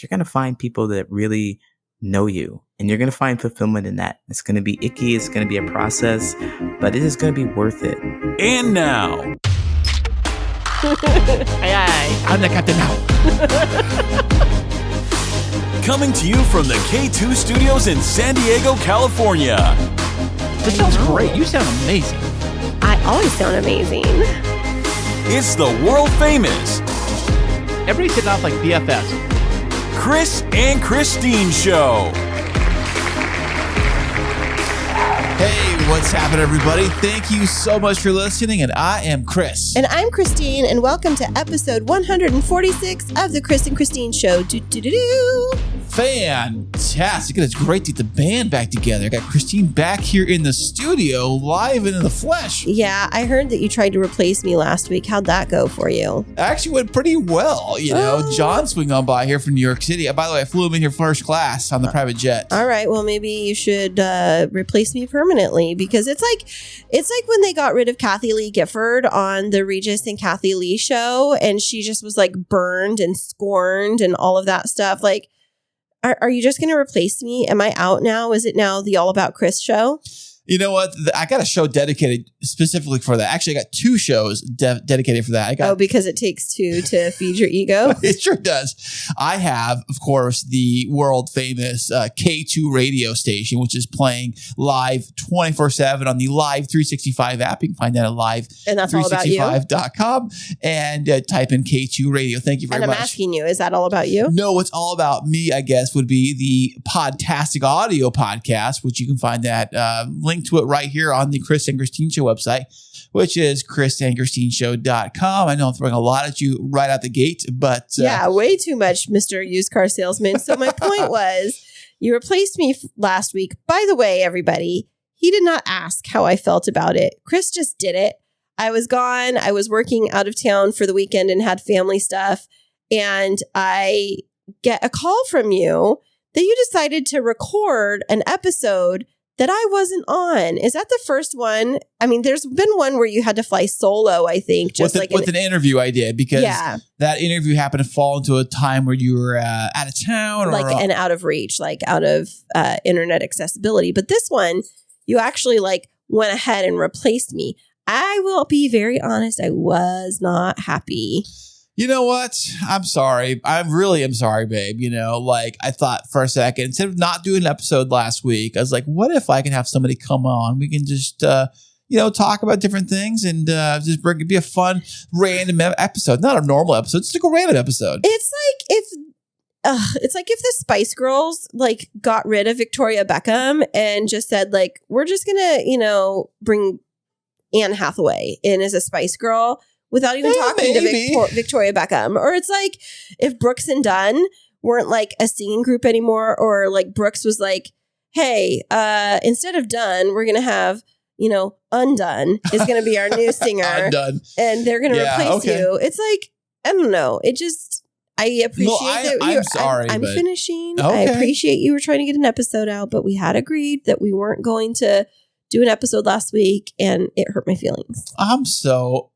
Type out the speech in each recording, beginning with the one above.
you're going to find people that really know you, and you're going to find fulfillment in that. It's going to be icky. It's going to be a process, but it is going to be worth it. And now, Aye, aye. I'm the captain now. coming to you from the K2 studios in San Diego, California. This sounds great. You sound amazing. I always sound amazing. It's the world famous Everybody's hitting off like BFFs. Kris and Kristine Show. Hey, what's happening, everybody? Thank you so much for listening, and I am Kris. And I'm Kristine, and welcome to episode 146 of the Kris and Kristine Show. Do-do-do-do. Fantastic. It's great to get the band back together. I got Kristine back here in the studio, live and in the flesh. Yeah, I heard that you tried to replace me last week. How'd that go for you? It actually went pretty well. John swing on by here from New York City. By the way, I flew him in here first class on the private jet. All right, well, maybe you should replace me permanently, because it's like when they got rid of Kathy Lee Gifford on the Regis and Kathy Lee show, and she just was like burned and scorned and all of that stuff. Like, are you just going to replace me? Am I out now? Is it now the All About Kris show? You know what? I got a show dedicated specifically for that. Actually, I got two shows dedicated for that. Because it takes two to feed your ego? It sure does. I have, of course, the world famous K2 radio station, which is playing live 24/7 on the Live 365 app. You can find that at live365.com and type in K2 radio. Thank you very much. And I'm asking you, is that all about you? No, what's all about me, I guess, would be the Podtastic audio podcast, which you can find that link to it right here on the Kris and Kristine Show website, which is krisandkristineshow.com. I know I'm throwing a lot at you right out the gate, but yeah, way too much, Mr. Used Car Salesman. So my point was, you replaced me last week. By the way, everybody, he did not ask how I felt about it. Kris just did it. I was gone. I was working out of town for the weekend and had family stuff. And I get a call from you that you decided to record an episode that I wasn't on. Is that the first one? I mean, there's been one where you had to fly solo, I think. Just with an interview I did, because that interview happened to fall into a time where you were out of town. And out of reach, like out of internet accessibility. But this one, you actually went ahead and replaced me. I will be very honest, I was not happy. You know what? I'm sorry. I really am sorry, babe. I thought for a second, instead of not doing an episode last week, I was like, what if I can have somebody come on? We can just, talk about different things and just be a fun, random episode. Not a normal episode, just like a random episode. It's like if the Spice Girls got rid of Victoria Beckham and just said we're just gonna, bring Anne Hathaway in as a Spice Girl, without even talking to Victoria Beckham. Or it's like if Brooks and Dunn weren't a singing group anymore, or Brooks was like, hey, instead of Dunn, we're going to have, Undone is going to be our new singer. Undone. And they're going to replace you. It's I don't know. It just, I appreciate I'm sorry. I'm finishing. Okay. I appreciate you were trying to get an episode out, but we had agreed that we weren't going to do an episode last week, and it hurt my feelings. I'm so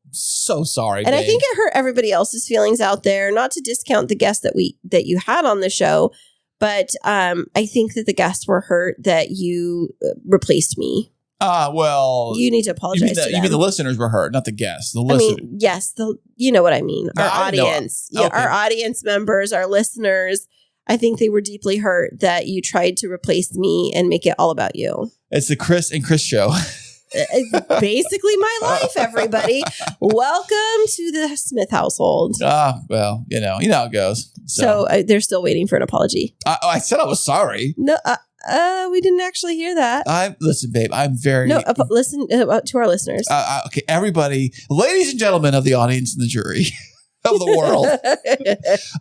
sorry, and babe. I think it hurt everybody else's feelings out there. Not to discount the guests that you had on the show, but I think that the guests were hurt that you replaced me. Well, you need to apologize to them. You mean the listeners were hurt, not the guests. Yes, you know what I mean. No, our audience, our audience members, our listeners. I think they were deeply hurt that you tried to replace me and make it all about you. It's the Kris and Kris show. It's basically my life, everybody. Welcome to the Smith household. Well, you know how it goes. So they're still waiting for an apology. I said I was sorry. No, we didn't actually hear that. Listen, babe, I'm very... No, listen to our listeners. Okay, everybody, ladies and gentlemen of the audience and the jury of the world,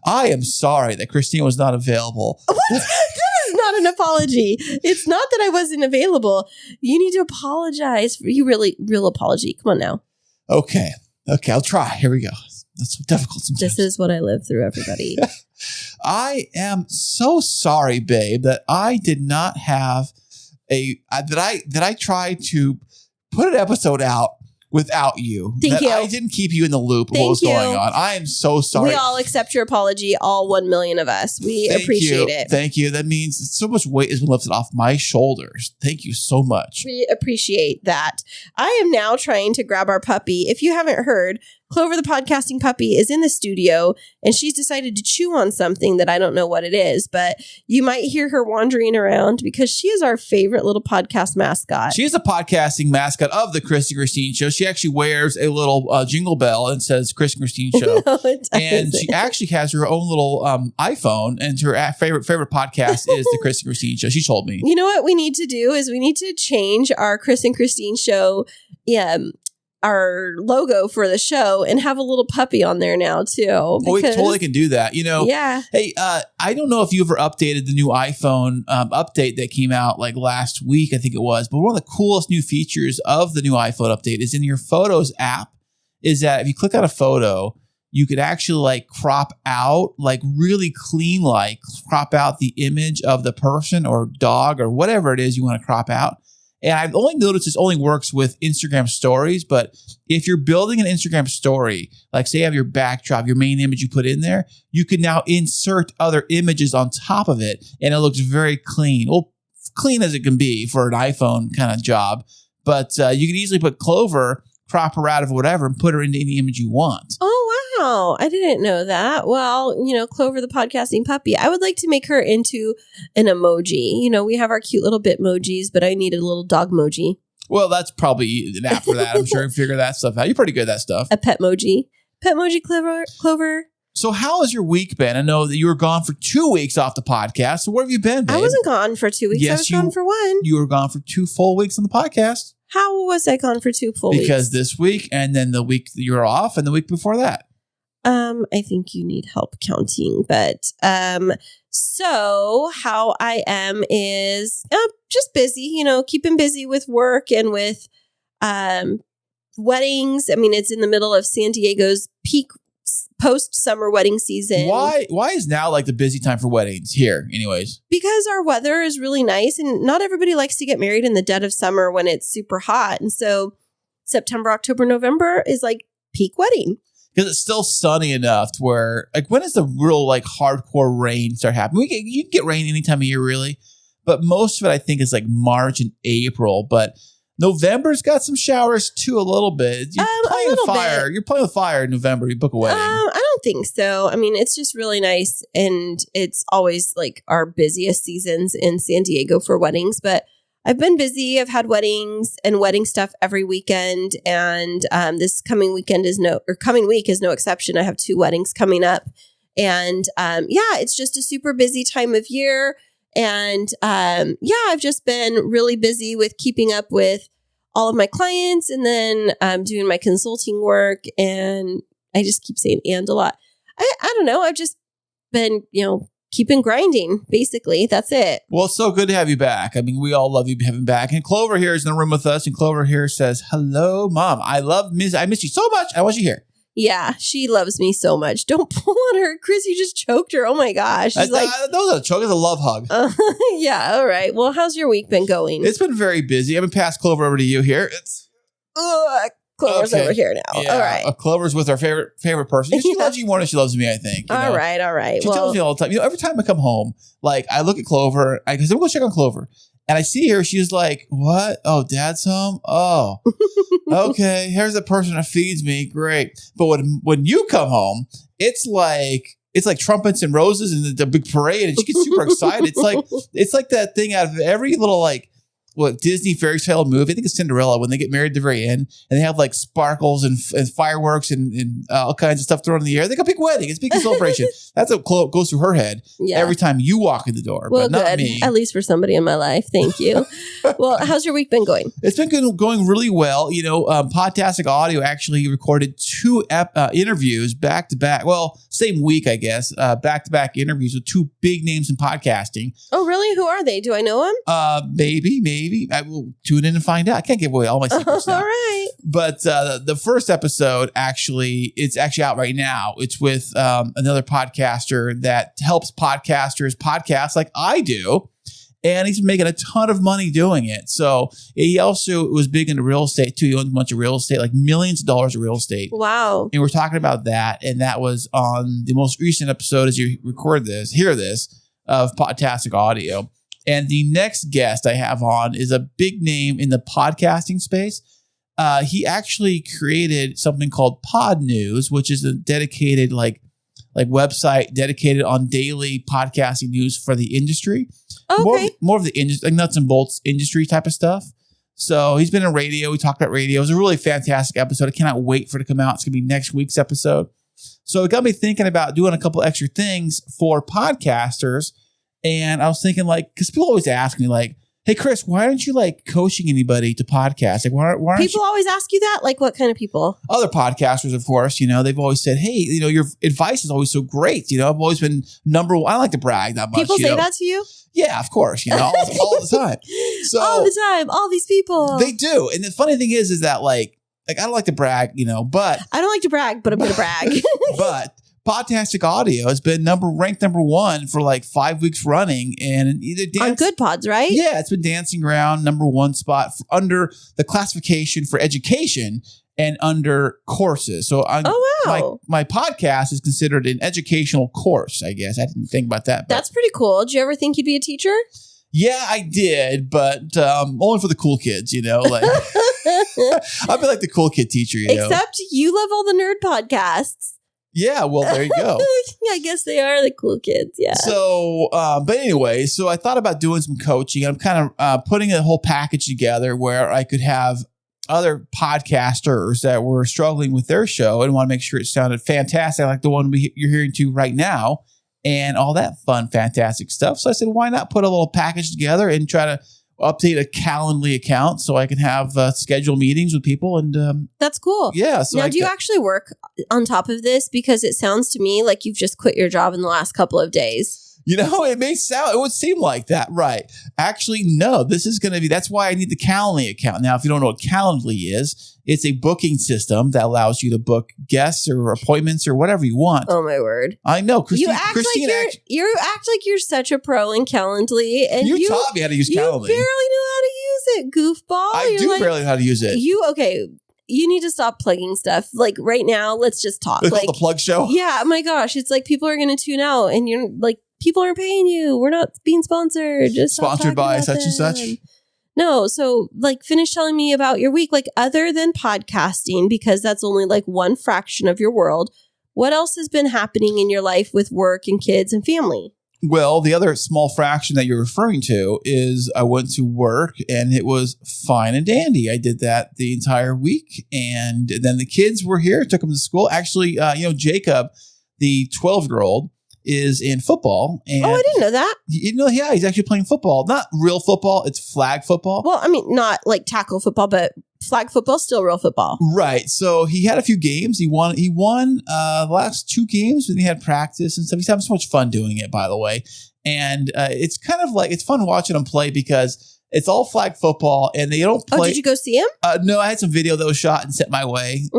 I am sorry that Kristine was not available. What? That is not an apology. It's not that I wasn't available. You need to apologize. Real apology. Come on now. Okay, I'll try. Here we go. That's so difficult sometimes. This is what I live through, everybody. I am so sorry, babe, that I did not have that I tried to put an episode out without you. Thank you. I didn't keep you in the loop of what was going on. I am so sorry. We all accept your apology, all 1 million of us. We appreciate it. Thank you. That means so much weight has been lifted off my shoulders. Thank you so much. We appreciate that. I am now trying to grab our puppy. If you haven't heard, Clover the podcasting puppy is in the studio and she's decided to chew on something that I don't know what it is, but you might hear her wandering around because she is our favorite little podcast mascot. She is a podcasting mascot of the Kris and Kristine show. She actually wears a little jingle bell and says Kris and Kristine show. No, it and doesn't. she actually has her own little iPhone, and her favorite podcast is the Kris and Kristine show. She told me. You know what we need to do is we need to change our Kris and Kristine show our logo for the show and have a little puppy on there now too. Oh, we totally can do that. You know, yeah. Hey, I don't know if you ever updated the new iPhone update that came out like last week, I think it was, but one of the coolest new features of the new iPhone update is in your Photos app is that if you click on a photo, you could actually like crop out, like really clean, like crop out the image of the person or dog or whatever it is you want to crop out. And I've only noticed this only works with Instagram stories, but if you're building an Instagram story, like say you have your backdrop, your main image you put in there, you can now insert other images on top of it and it looks very clean. Well, clean as it can be for an iPhone kind of job, but you can easily put Clover, crop her out of whatever and put her into any image you want. Oh, wow. I didn't know that. Well, Clover the podcasting puppy, I would like to make her into an emoji. We have our cute little Bitmojis, but I needed a little dog emoji. Well, that's probably an app for that. I'm sure you can figure that stuff out. You're pretty good at that stuff. A Petmoji. Petmoji Clover. So how has your week been? I know that you were gone for 2 weeks off the podcast. So where have you been, babe? I wasn't gone for 2 weeks. Yes, I was gone for 1. You were gone for 2 full weeks on the podcast. How was I gone for 2 full weeks? Because this week and then the week that you were off and the week before that. I think you need help counting, but so how I am is just busy, keeping busy with work and with weddings. I mean, it's in the middle of San Diego's peak post-summer wedding season. Why is now like the busy time for weddings here anyways? Because our weather is really nice and not everybody likes to get married in the dead of summer when it's super hot. And so September, October, November is like peak wedding. Because it's still sunny enough to where, like, when does the real, like, hardcore rain start happening? You can get rain any time of year, really. But most of it, I think, is like March and April. But November's got some showers, too, a little bit. You're playing with fire. You're playing with fire in November. You book a wedding. I don't think so. I mean, it's just really nice. And it's always, like, our busiest seasons in San Diego for weddings. But I've been busy. I've had weddings and wedding stuff every weekend. And this coming week is no exception. I have 2 weddings coming up. And it's just a super busy time of year. And I've just been really busy with keeping up with all of my clients and then doing my consulting work. And I just keep saying and a lot. I don't know. I've just been, keeping grinding, basically. That's it. Well, it's so good to have you back. I mean, we all love you having back. And Clover here is in the room with us. And Clover here says, hello, Mom. I miss you so much. I want you here. Yeah, she loves me so much. Don't pull on her. Kris, you just choked her. Oh my gosh. She's like, those are a choke. It's a love hug. Yeah, all right. Well, how's your week been going? It's been very busy. I'm going to pass Clover over to you here. Clover's over here now. Yeah, all right. Clover's with our favorite person. She loves you more than she loves me, I think. All right. She tells me all the time. Every time I come home, like I look at Clover, because I'm going to check on Clover. And I see her. She's like, what? Oh, Dad's home? Oh, okay. Here's the person that feeds me. Great. But when you come home, it's like trumpets and roses and the big parade. And she gets super excited. It's like that thing out of every little Disney fairy tale movie. I think it's Cinderella when they get married at the very end and they have like sparkles and fireworks and all kinds of stuff thrown in the air. They got a big wedding. It's a big celebration. That's what goes through her head every time you walk in the door. Well, but not good. me. At least for somebody in my life. Thank you. Well, how's your week been going? It's been going really well. Podtastic Audio actually recorded 2 interviews back to back. Well, same week, I guess. Back to back interviews with 2 big names in podcasting. Oh, really? Who are they? Do I know them? Maybe. I will tune in and find out. I can't give away all my secrets now. All right. But the first episode, it's actually out right now. It's with another podcaster that helps podcasters podcast like I do. And he's making a ton of money doing it. So he also was big into real estate too. He owns a bunch of real estate, like millions of dollars of real estate. Wow. And we're talking about that. And that was on the most recent episode as you hear this, of Podtastic Audio. And the next guest I have on is a big name in the podcasting space. He actually created something called Pod News, which is a dedicated like website dedicated on daily podcasting news for the industry. Okay. More of the industry, like nuts and bolts industry type of stuff. So he's been in radio. We talked about radio. It was a really fantastic episode. I cannot wait for it to come out. It's going to be next week's episode. So it got me thinking about doing a couple extra things for podcasters. And I was thinking because people always ask me hey, Kris, why aren't you coaching anybody to podcast? Why aren't people always ask you that? Like what kind of people? Other podcasters, of course, they've always said, hey, your advice is always so great. I've always been number one. I don't like to brag that much. People say that to you? Yeah, of course, all the time. So all the time, all these people. They do. And the funny thing is that I don't like to brag, but I don't like to brag, but I'm going to brag. But Podtastic Audio has been ranked number one for 5 weeks running, and on Good Pods, right? Yeah, it's been dancing around number one spot under the classification for education and under courses. So wow. my podcast is considered an educational course, I guess. I didn't think about that. That's pretty cool. Did you ever think you'd be a teacher? Yeah, I did, but only for the cool kids, I'd be like the cool kid teacher, Except you love all the nerd podcasts. Yeah, well, there you go. I guess they are the cool kids, yeah. So, but anyway, so I thought about doing some coaching. I'm kind of putting a whole package together where I could have other podcasters that were struggling with their show and want to make sure it sounded fantastic, like the one you're hearing to right now, and all that fun, fantastic stuff. So I said, why not put a little package together and try to update a Calendly account so I can have schedule meetings with people. And that's cool. Yeah. So now, do you actually work on top of this? Because it sounds to me like you've just quit your job in the last couple of days. It would seem like that. Right. Actually, no, that's why I need the Calendly account. Now, if you don't know what Calendly is, it's a booking system that allows you to book guests or appointments or whatever you want. Oh, my word. I know. Kristine you act like you're such a pro in Calendly. And you taught me how to use Calendly. You barely know how to use it, goofball. I do barely know how to use it. You need to stop plugging stuff. Right now, let's just talk. It's called the plug show? Yeah, my gosh. It's people are going to tune out and you're people aren't paying you. We're not being sponsored. Just sponsored by such and such. No. So finish telling me about your week, other than podcasting, because that's only one fraction of your world. What else has been happening in your life with work and kids and family? Well, the other small fraction that you're referring to is I went to work and it was fine and dandy. I did that the entire week. And then the kids were here, took them to school. Actually, Jacob, the 12-year-old, is in football. And I didn't know that. Yeah, he's actually playing football. Not real football, it's flag football. Well, I mean, not tackle football, but flag football, still real football. Right. So he had a few games. He won the last 2 games and he had practice and stuff. He's having so much fun doing it, by the way. And it's kind of it's fun watching him play because it's all flag football and they don't play. Oh, did you go see him? No, I had some video that was shot and sent my way.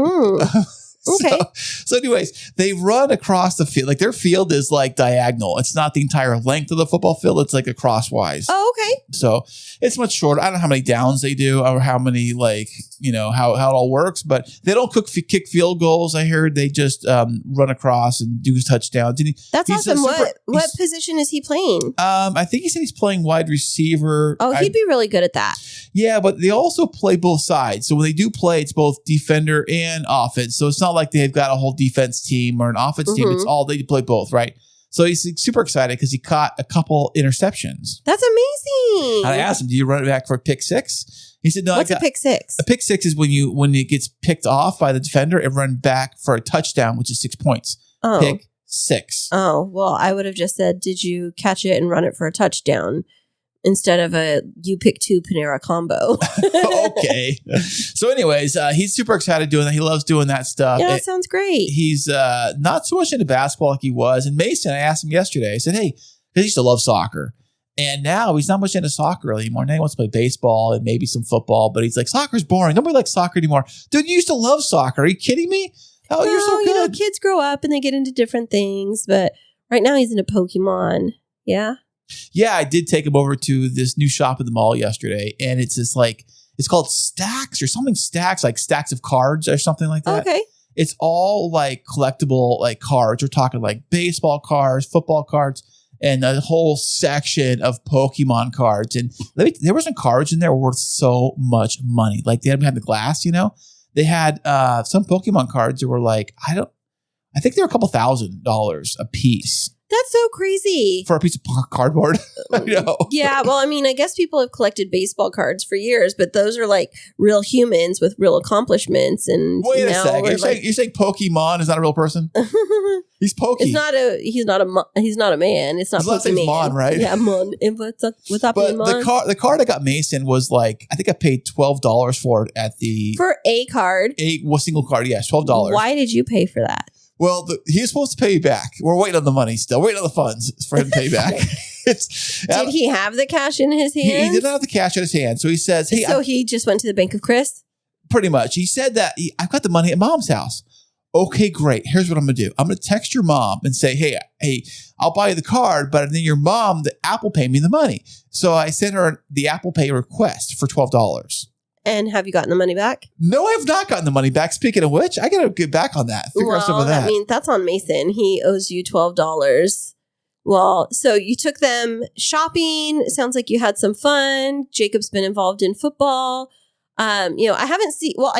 Okay. So anyways, they run across the field. Their field is diagonal. It's not the entire length of the football field. It's a crosswise. Oh, okay. So it's much shorter. I don't know how many downs they do or how many how it all works, but they don't kick field goals. I heard they just run across and do touchdowns. That's awesome. What position is he playing? I think he said he's playing wide receiver. Oh, he'd be really good at that. Yeah, but they also play both sides. So when they do play, it's both defender and offense. So it's not like they've got a whole defense team or an offense team. It's all, they play both, right? So he's super excited because he caught a couple interceptions. That's amazing. And I asked him, do you run it back for a pick six? He said, no. What's a pick six? A pick six is when it gets picked off by the defender and run back for a touchdown, which is 6 points. Oh. Pick six. Oh, well, I would have just said, did you catch it and run it for a touchdown? Instead of a you pick 2 Panera combo. Okay. So anyways, he's super excited doing that. He loves doing that stuff. Yeah, that sounds great. He's not so much into basketball like he was. And Mason, I asked him yesterday, I said, hey, because he used to love soccer. And now he's not much into soccer anymore. Now he wants to play baseball and maybe some football. But he's like, soccer's boring. Nobody likes soccer anymore. Dude, you used to love soccer. Are you kidding me? Oh, you're so good. Kids grow up and they get into different things. But right now he's into Pokemon. Yeah. Yeah, I did take him over to this new shop at the mall yesterday, and it's just like it's called Stacks or something. Stacks, like stacks of cards or something like that. Okay. It's all like collectible like cards. We're talking like baseball cards, football cards, and a whole section of Pokemon cards. And there were some cards in there worth so much money. Like they had them behind the glass, you know. They had some Pokemon cards that were like I think they were a couple $1,000s a piece. That's so crazy. For a piece of cardboard. I know. Yeah, well, I mean, I guess people have collected baseball cards for years, but those are like real humans with real accomplishments. And wait a second, you're saying Pokemon is not a real person? He's Pokey. He's not a man. It's not His last name's Mon, right? Yeah, Mon. What's happening, But Mon? the card I got Mason was like I think I paid $12 for it at for a card. A single card, yes, $12. Why did you pay for that? Well, he was supposed to pay back. We're waiting on the money still. Waiting on the funds for him to pay back. Did he have the cash in his hand? He did not have the cash in his hand. So he says, hey. So he just went to the bank of Kris? Pretty much. He said that I've got the money at Mom's house. Okay, great. Here's what I'm going to do. I'm going to text your mom and say, hey, I'll buy you the card, but then your mom, the Apple Pay me the money. So I sent her the Apple Pay request for $12. And have you gotten the money back? No, I have not gotten the money back. Speaking of which, I got to get back on that. Figure out some of that. I mean, that's on Mason. He owes you $12. Well, so you took them shopping. It sounds like you had some fun. Jacob's been involved in football. I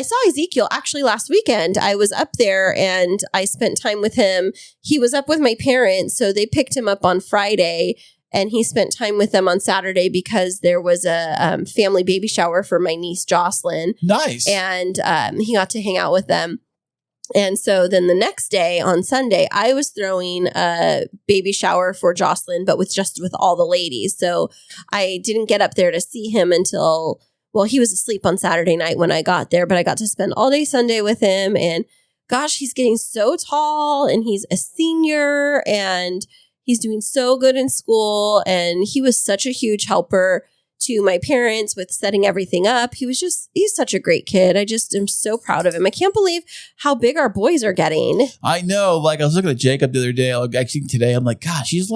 saw Ezekiel actually last weekend. I was up there and I spent time with him. He was up with my parents, so they picked him up on Friday. And he spent time with them on Saturday because there was a family baby shower for my niece, Jocelyn. Nice. And he got to hang out with them. And so then the next day on Sunday, I was throwing a baby shower for Jocelyn, but with all the ladies. So I didn't get up there to see him until, he was asleep on Saturday night when I got there, but I got to spend all day Sunday with him. And gosh, he's getting so tall and he's a senior and he's doing so good in school, and he was such a huge helper to my parents with setting everything up. He's such a great kid. I just am so proud of him. I can't believe how big our boys are getting. I know. Like, I was looking at Jacob the other day, actually today, I'm like, gosh, he's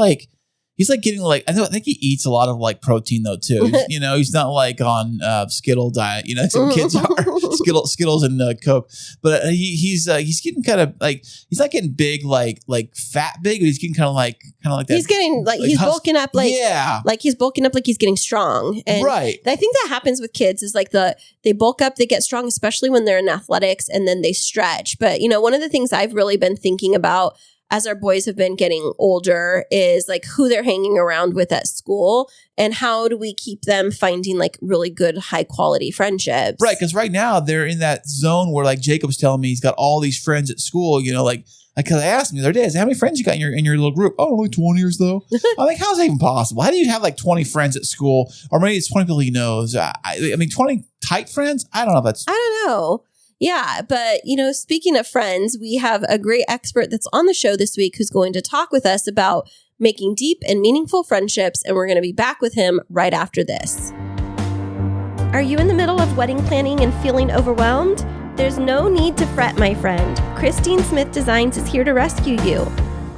getting like, I think he eats a lot of like protein though too. He's not like on Skittle diet. Some kids are Skittles and Coke, but he's getting kind of like, he's not getting big like fat big, but he's getting kind of like that. He's getting like he's bulking up like he's bulking up like he's getting strong. And right. I think that happens with kids is like they bulk up, they get strong, especially when they're in athletics, and then they stretch. But one of the things I've really been thinking about as our boys have been getting older is like who they're hanging around with at school and how do we keep them finding like really good, high quality friendships. Right. Because right now they're in that zone where like Jacob's telling me he's got all these friends at school, because I asked him the other day, I said, how many friends you got in your little group? Oh, only 20 or so. I'm like, how's that even possible? How do you have like 20 friends at school? Or maybe it's 20 people he knows. I mean, 20 tight friends? I don't know if that's... I don't know. Yeah, but, speaking of friends, we have a great expert that's on the show this week who's going to talk with us about making deep and meaningful friendships, and we're going to be back with him right after this. Are you in the middle of wedding planning and feeling overwhelmed? There's no need to fret, my friend. Kristine Smith Designs is here to rescue you.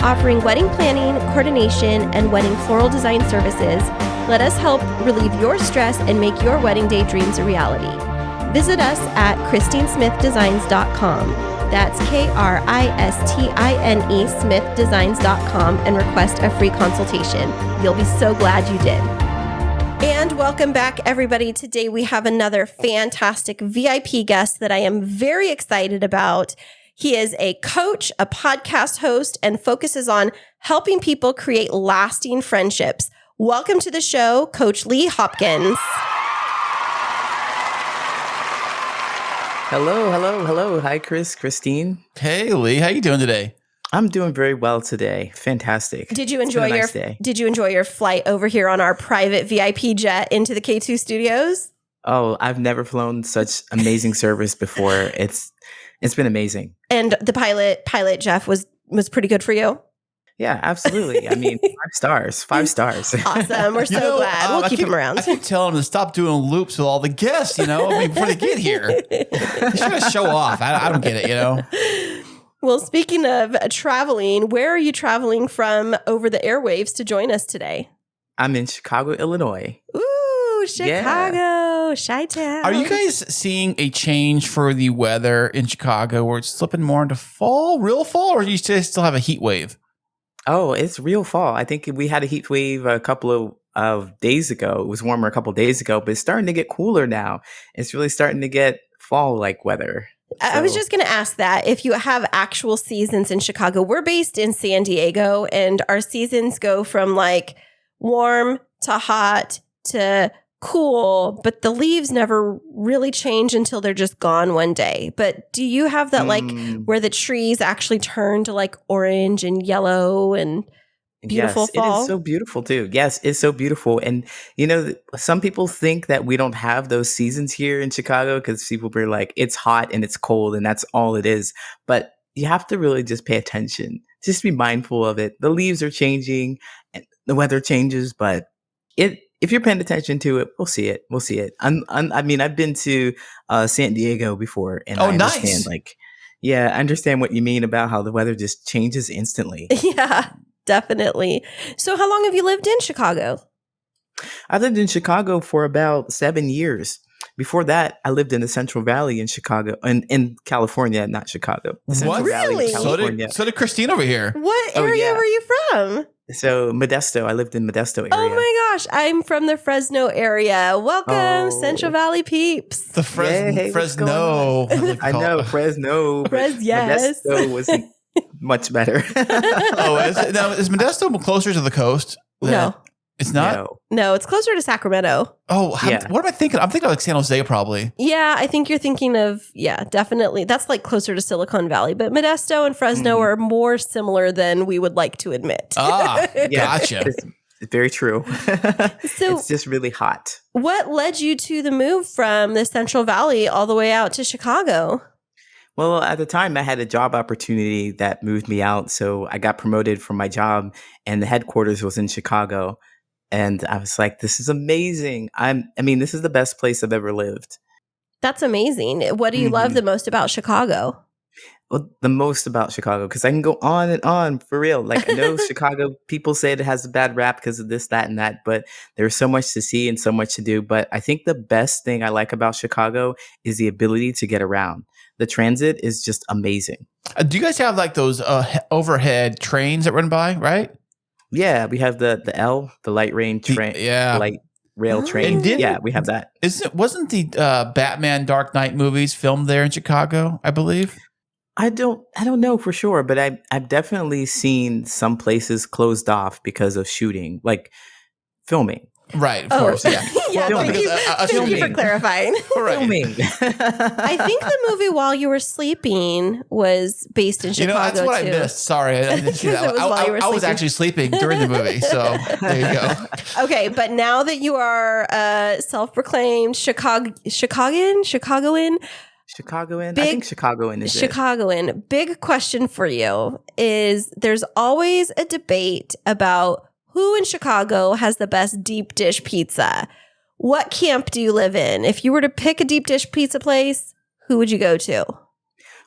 Offering wedding planning, coordination, and wedding floral design services, let us help relieve your stress and make your wedding day dreams a reality. Visit us at KristineSmithDesigns.com. That's KRISTINE SmithDesigns.com and request a free consultation. You'll be so glad you did. And welcome back, everybody. Today we have another fantastic VIP guest that I am very excited about. He is a coach, a podcast host, and focuses on helping people create lasting friendships. Welcome to the show, Coach Lee Hopkins. Hello. Hi, Kristine. Hey, Lee. How you doing today? I'm doing very well today. Fantastic. Did you enjoy your flight over here on our private VIP jet into the K2 studios? Oh, I've never flown such amazing service before. It's been amazing. And the pilot Jeff was pretty good for you? Yeah, absolutely. I mean, 5 stars. 5 stars. Awesome. We're so glad. We'll keep him around. I keep telling him to stop doing loops with all the guests, before they get here. He's trying to show off. I don't get it, Well, speaking of traveling, where are you traveling from over the airwaves to join us today? I'm in Chicago, Illinois. Ooh, Chicago, Chi-Town. Are you guys seeing a change for the weather in Chicago where it's slipping more into fall, real fall, or do you still have a heat wave? Oh, it's real fall. I think we had a heat wave a couple of days ago. It was warmer a couple of days ago, but it's starting to get cooler now. It's really starting to get fall-like weather. I was just going to ask that if you have actual seasons in Chicago. We're based in San Diego, and our seasons go from like warm to hot to cool, but the leaves never really change until they're just gone one day. But do you have that like where the trees actually turn to like orange and yellow and beautiful fall? It is so beautiful too. Yes, it's so beautiful. And you know, some people think that we don't have those seasons here in Chicago because people are like, it's hot and it's cold and that's all it is. But you have to really just pay attention. Just be mindful of it. The leaves are changing and the weather changes, but if you're paying attention to it, we'll see it. We'll see it. I mean, I've been to San Diego before, and I understand. Nice. I understand what you mean about how the weather just changes instantly. Yeah, definitely. So, how long have you lived in Chicago? I lived in Chicago for about 7 years. Before that, I lived in the Central Valley in Chicago, in California, not Chicago. The Central Valley Really? in California. So did Kristine over here. What area were you from? So Modesto, I lived in Modesto area. Oh my gosh, I'm from the Fresno area. Welcome, Central Valley peeps. The Fresno. I know, Fresno. Yes. Modesto was much better. Is Modesto closer to the coast? No. It's not? No, it's closer to Sacramento. Oh, what am I thinking? I'm thinking of like San Jose probably. Yeah, I think you're thinking of, definitely. That's like closer to Silicon Valley. But Modesto and Fresno are more similar than we would like to admit. Gotcha. It's very true. So it's just really hot. What led you to the move from the Central Valley all the way out to Chicago? Well, at the time, I had a job opportunity that moved me out. So I got promoted from my job, and the headquarters was in Chicago. And I was like, this is amazing. This is the best place I've ever lived. That's amazing. What do you love the most about Chicago? Well, the most about Chicago, because I can go on and on for real. Like, I know Chicago, people say it has a bad rap because of this, that, and that, but there's so much to see and so much to do. But I think the best thing I like about Chicago is the ability to get around. The transit is just amazing. Do you guys have like those overhead trains that run by, right? Yeah, we have the light rail train. Light rail train. We have that. Wasn't the Batman Dark Knight movies filmed there in Chicago, I believe? I don't know for sure, but I've definitely seen some places closed off because of shooting, like filming. Right, of course, yeah. Thank you for clarifying. Filming. I think the movie While You Were Sleeping was based in Chicago, that's what too. I missed. Sorry, I didn't see that. I was actually sleeping during the movie, so there you go. Okay, but now that you are self-proclaimed Chicagoan? Chicagoan? I think Chicagoan is Chicagoan. Big question for you is there's always a debate about who in Chicago has the best deep dish pizza. What camp do you live in? If you were to pick a deep dish pizza place, who would you go to? Well,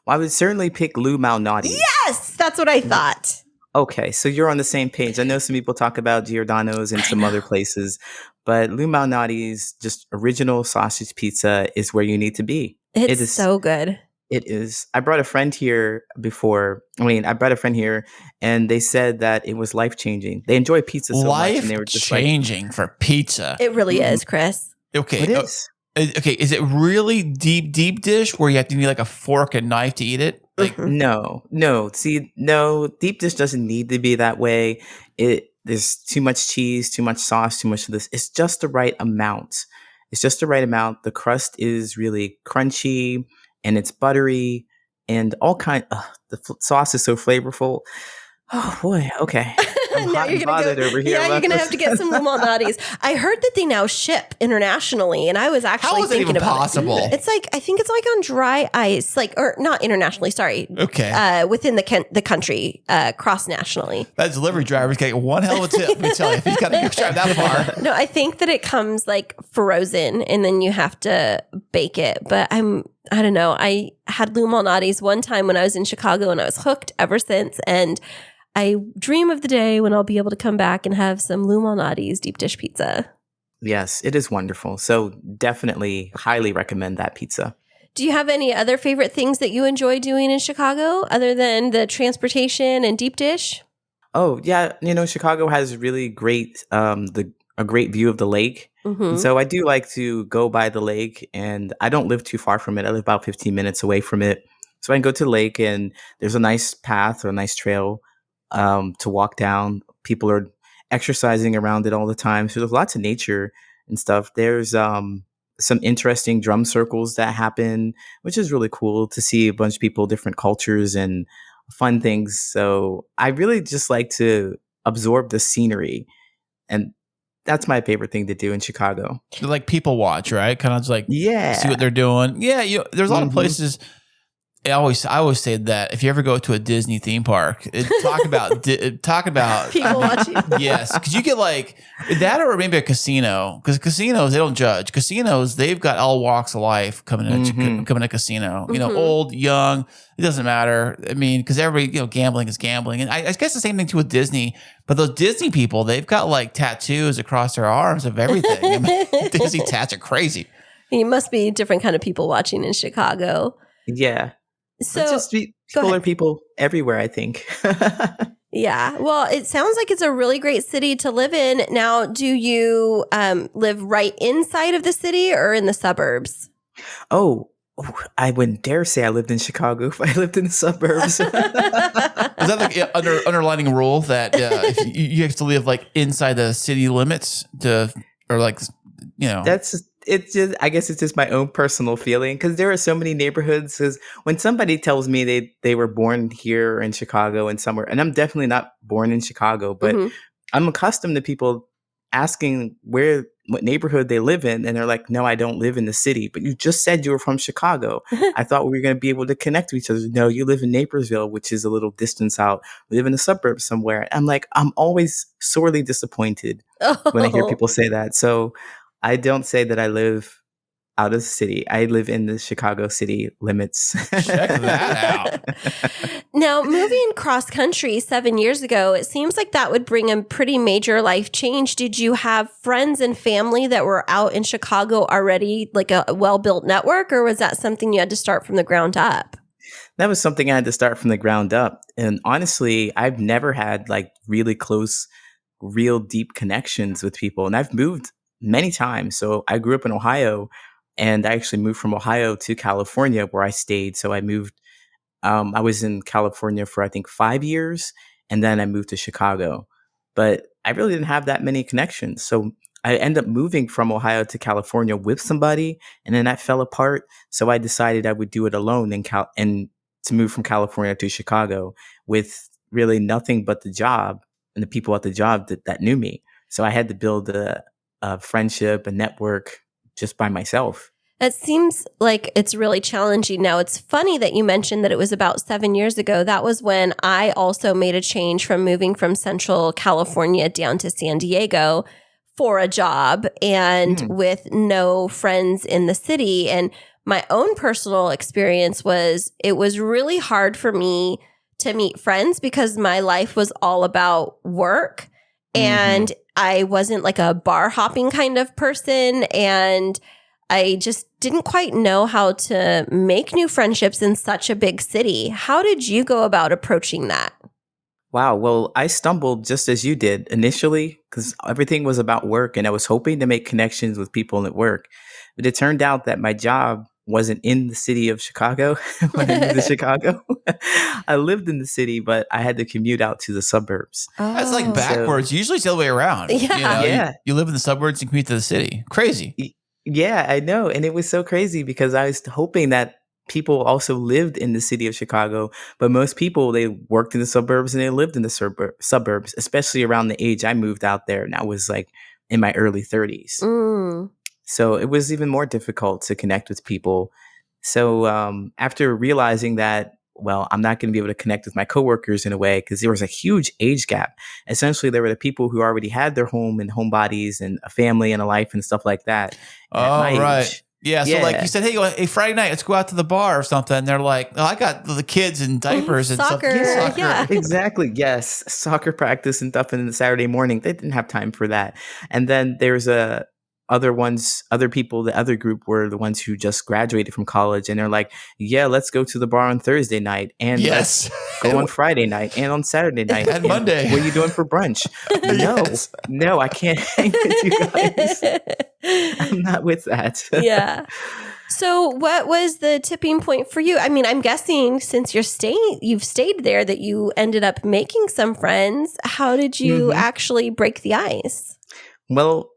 I would certainly pick Lou Malnati's. Yes, that's what I thought. Okay, so you're on the same page. I know some people talk about Giordano's and some other places, but Lou Malnati's just original sausage pizza is where you need to be. It is so good. It is. I brought a friend here and they said that it was life-changing. They enjoy pizza so much. And they were just life-changing for pizza. It really is, Kris. Okay. It is. Okay, is it really deep dish where you have to need like a fork and knife to eat it? Like No. See, no, deep dish doesn't need to be that way. There's too much cheese, too much sauce, too much of this. It's just the right amount. The crust is really crunchy and it's buttery and the sauce is so flavorful. Oh boy, okay. I'm hot and bothered over here. Yeah, you're gonna have to get some Lou Malnati's. I heard that they now ship internationally, and I was actually thinking about possible? It's like I think it's like on dry ice, or not internationally. Sorry, okay. Within the country, cross nationally. That delivery driver's getting one hell of a tip. Let me tell you, if he's got to drive that far. No, I think that it comes like frozen, and then you have to bake it. But I don't know. I had Lou Malnati's one time when I was in Chicago, and I was hooked ever since. And I dream of the day when I'll be able to come back and have some Lou Malnati's deep dish pizza. Yes, it is wonderful. So definitely highly recommend that pizza. Do you have any other favorite things that you enjoy doing in Chicago other than the transportation and deep dish? Oh, yeah. Chicago has really great, a great view of the lake. And so I do like to go by the lake, and I don't live too far from it. I live about 15 minutes away from it. So I can go to the lake, and there's a nice path or a nice trail to walk down. People are exercising around it all the time. So there's lots of nature and stuff. There's some interesting drum circles that happen, which is really cool to see a bunch of people, different cultures and fun things. So I really just like to absorb the scenery. And that's my favorite thing to do in Chicago. Like people watch, right? Kind of just like see what they're doing. Yeah, there's a lot of places. I always say that if you ever go to a Disney theme park, talk about People watching. Yes, because you get like that, or maybe a casino. Because casinos, they don't judge. Casinos, they've got all walks of life coming to a casino. Old, young, it doesn't matter. I mean, because everybody, gambling is gambling, and I guess the same thing too with Disney. But those Disney people, they've got like tattoos across their arms of everything. I mean, Disney tats are crazy. You must be different kind of people watching in Chicago. Yeah. So people are people everywhere, I think. Yeah. Well, it sounds like it's a really great city to live in. Now, do you live right inside of the city or in the suburbs? Oh, I wouldn't dare say I lived in Chicago if I lived in the suburbs. Is that like underlining a rule that if you have to live like inside the city limits It's just, I guess it's just my own personal feeling, because there are so many neighborhoods. Because when somebody tells me they were born here in Chicago and somewhere, and I'm definitely not born in Chicago, but I'm accustomed to people asking what neighborhood they live in, and they're like, "No, I don't live in the city." But you just said you were from Chicago. I thought we were going to be able to connect to each other. No, you live in Naperville, which is a little distance out. We live in the suburbs somewhere. I'm like, I'm always sorely disappointed when I hear people say that. So I don't say that I live out of the city. I live in the Chicago city limits. Check that out. Now, moving cross country 7 years ago, it seems like that would bring a pretty major life change. Did you have friends and family that were out in Chicago already, like a well-built network, or was that something you had to start from the ground up? That was something I had to start from the ground up. And honestly, I've never had like really close, real deep connections with people. And I've moved many times. So I grew up in Ohio, and I actually moved from Ohio to California, where I stayed. So I moved, I was in California for I think 5 years, and then I moved to Chicago. But I really didn't have that many connections. So I ended up moving from Ohio to California with somebody, and then that fell apart. So I decided I would do it alone and to move from California to Chicago with really nothing but the job and the people at the job that knew me. So I had to build a friendship, a network just by myself. It seems like it's really challenging. Now, it's funny that you mentioned that it was about 7 years ago. That was when I also made a change from moving from Central California down to San Diego for a job and with no friends in the city. And my own personal experience was it was really hard for me to meet friends because my life was all about work. And I wasn't like a bar hopping kind of person. And I just didn't quite know how to make new friendships in such a big city. How did you go about approaching that? Wow. Well, I stumbled just as you did initially, because everything was about work, and I was hoping to make connections with people at work. But it turned out that my job wasn't in the city of Chicago when I moved to Chicago. I lived in the city, but I had to commute out to the suburbs. That's like backwards. Usually it's the other way around. Yeah. You live in the suburbs and commute to the city. Crazy. Yeah, I know. And it was so crazy because I was hoping that people also lived in the city of Chicago, but most people, they worked in the suburbs and they lived in the suburbs, especially around the age I moved out there. And I was like in my early 30s. So it was even more difficult to connect with people. So after realizing that, well, I'm not going to be able to connect with my coworkers in a way because there was a huge age gap. Essentially, there were the people who already had their home and homebodies and a family and a life and stuff like that. Oh, right. Yeah, so like you said, hey, Friday night, let's go out to the bar or something. And they're like, oh, I got the kids in diapers and Soccer, stuff. yeah. Exactly. Yes. Soccer practice and stuff. And the Saturday morning, they didn't have time for that. And then there's other people, the other group were the ones who just graduated from college. And they're like, yeah, let's go to the bar on Thursday night. And let's go on Friday night and on Saturday night. And Monday. What are you doing for brunch? Yes. No, I can't hang with you guys. I'm not with that. Yeah. So what was the tipping point for you? I mean, I'm guessing since you've stayed there that you ended up making some friends. How did you actually break the ice? Well,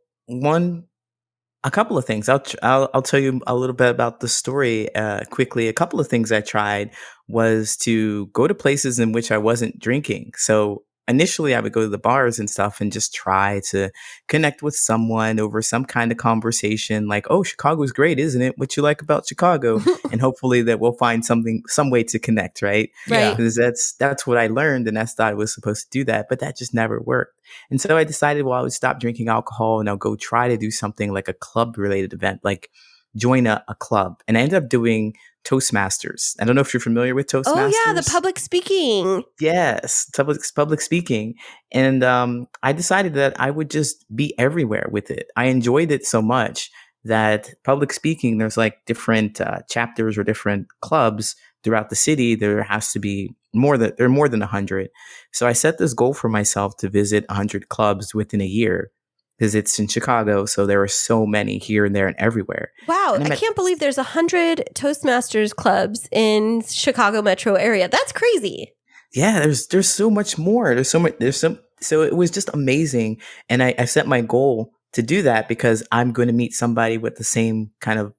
a couple of things. I'll tell you a little bit about the story quickly. A couple of things I tried was to go to places in which I wasn't drinking. So initially I would go to the bars and stuff and just try to connect with someone over some kind of conversation like, oh, Chicago's great, isn't it? What you like about Chicago? And hopefully that we'll find some way to connect, right? Right. Because that's what I learned, and I thought I was supposed to do that, but that just never worked. And so I decided, well, I would stop drinking alcohol and I'll go try to do something like a club related event, like join a club. And I ended up doing Toastmasters. I don't know if you're familiar with Toastmasters. Oh yeah, the public speaking. Yes, public speaking. And I decided that I would just be everywhere with it. I enjoyed it so much that public speaking, there's like different chapters or different clubs throughout the city. There has to be more than 100. So I set this goal for myself to visit 100 clubs within a year. Because it's in Chicago, so there are so many here and there and everywhere. Wow, and I can't believe there's 100 Toastmasters clubs in Chicago metro area. That's crazy. Yeah, there's so much more. So it was just amazing. And I set my goal to do that because I'm going to meet somebody with the same kind of,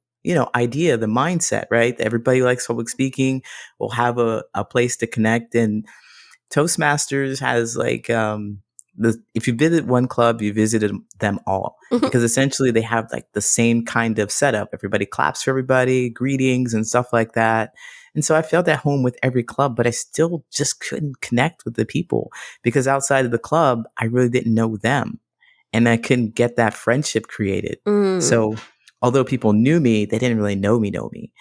idea, the mindset, right? Everybody likes public speaking. We'll have a place to connect. And Toastmasters has like, if you visit one club, you visited them all because essentially they have like the same kind of setup. Everybody claps for everybody, greetings and stuff like that. And so I felt at home with every club, but I still just couldn't connect with the people because outside of the club, I really didn't know them and I couldn't get that friendship created. So although people knew me, they didn't really know me.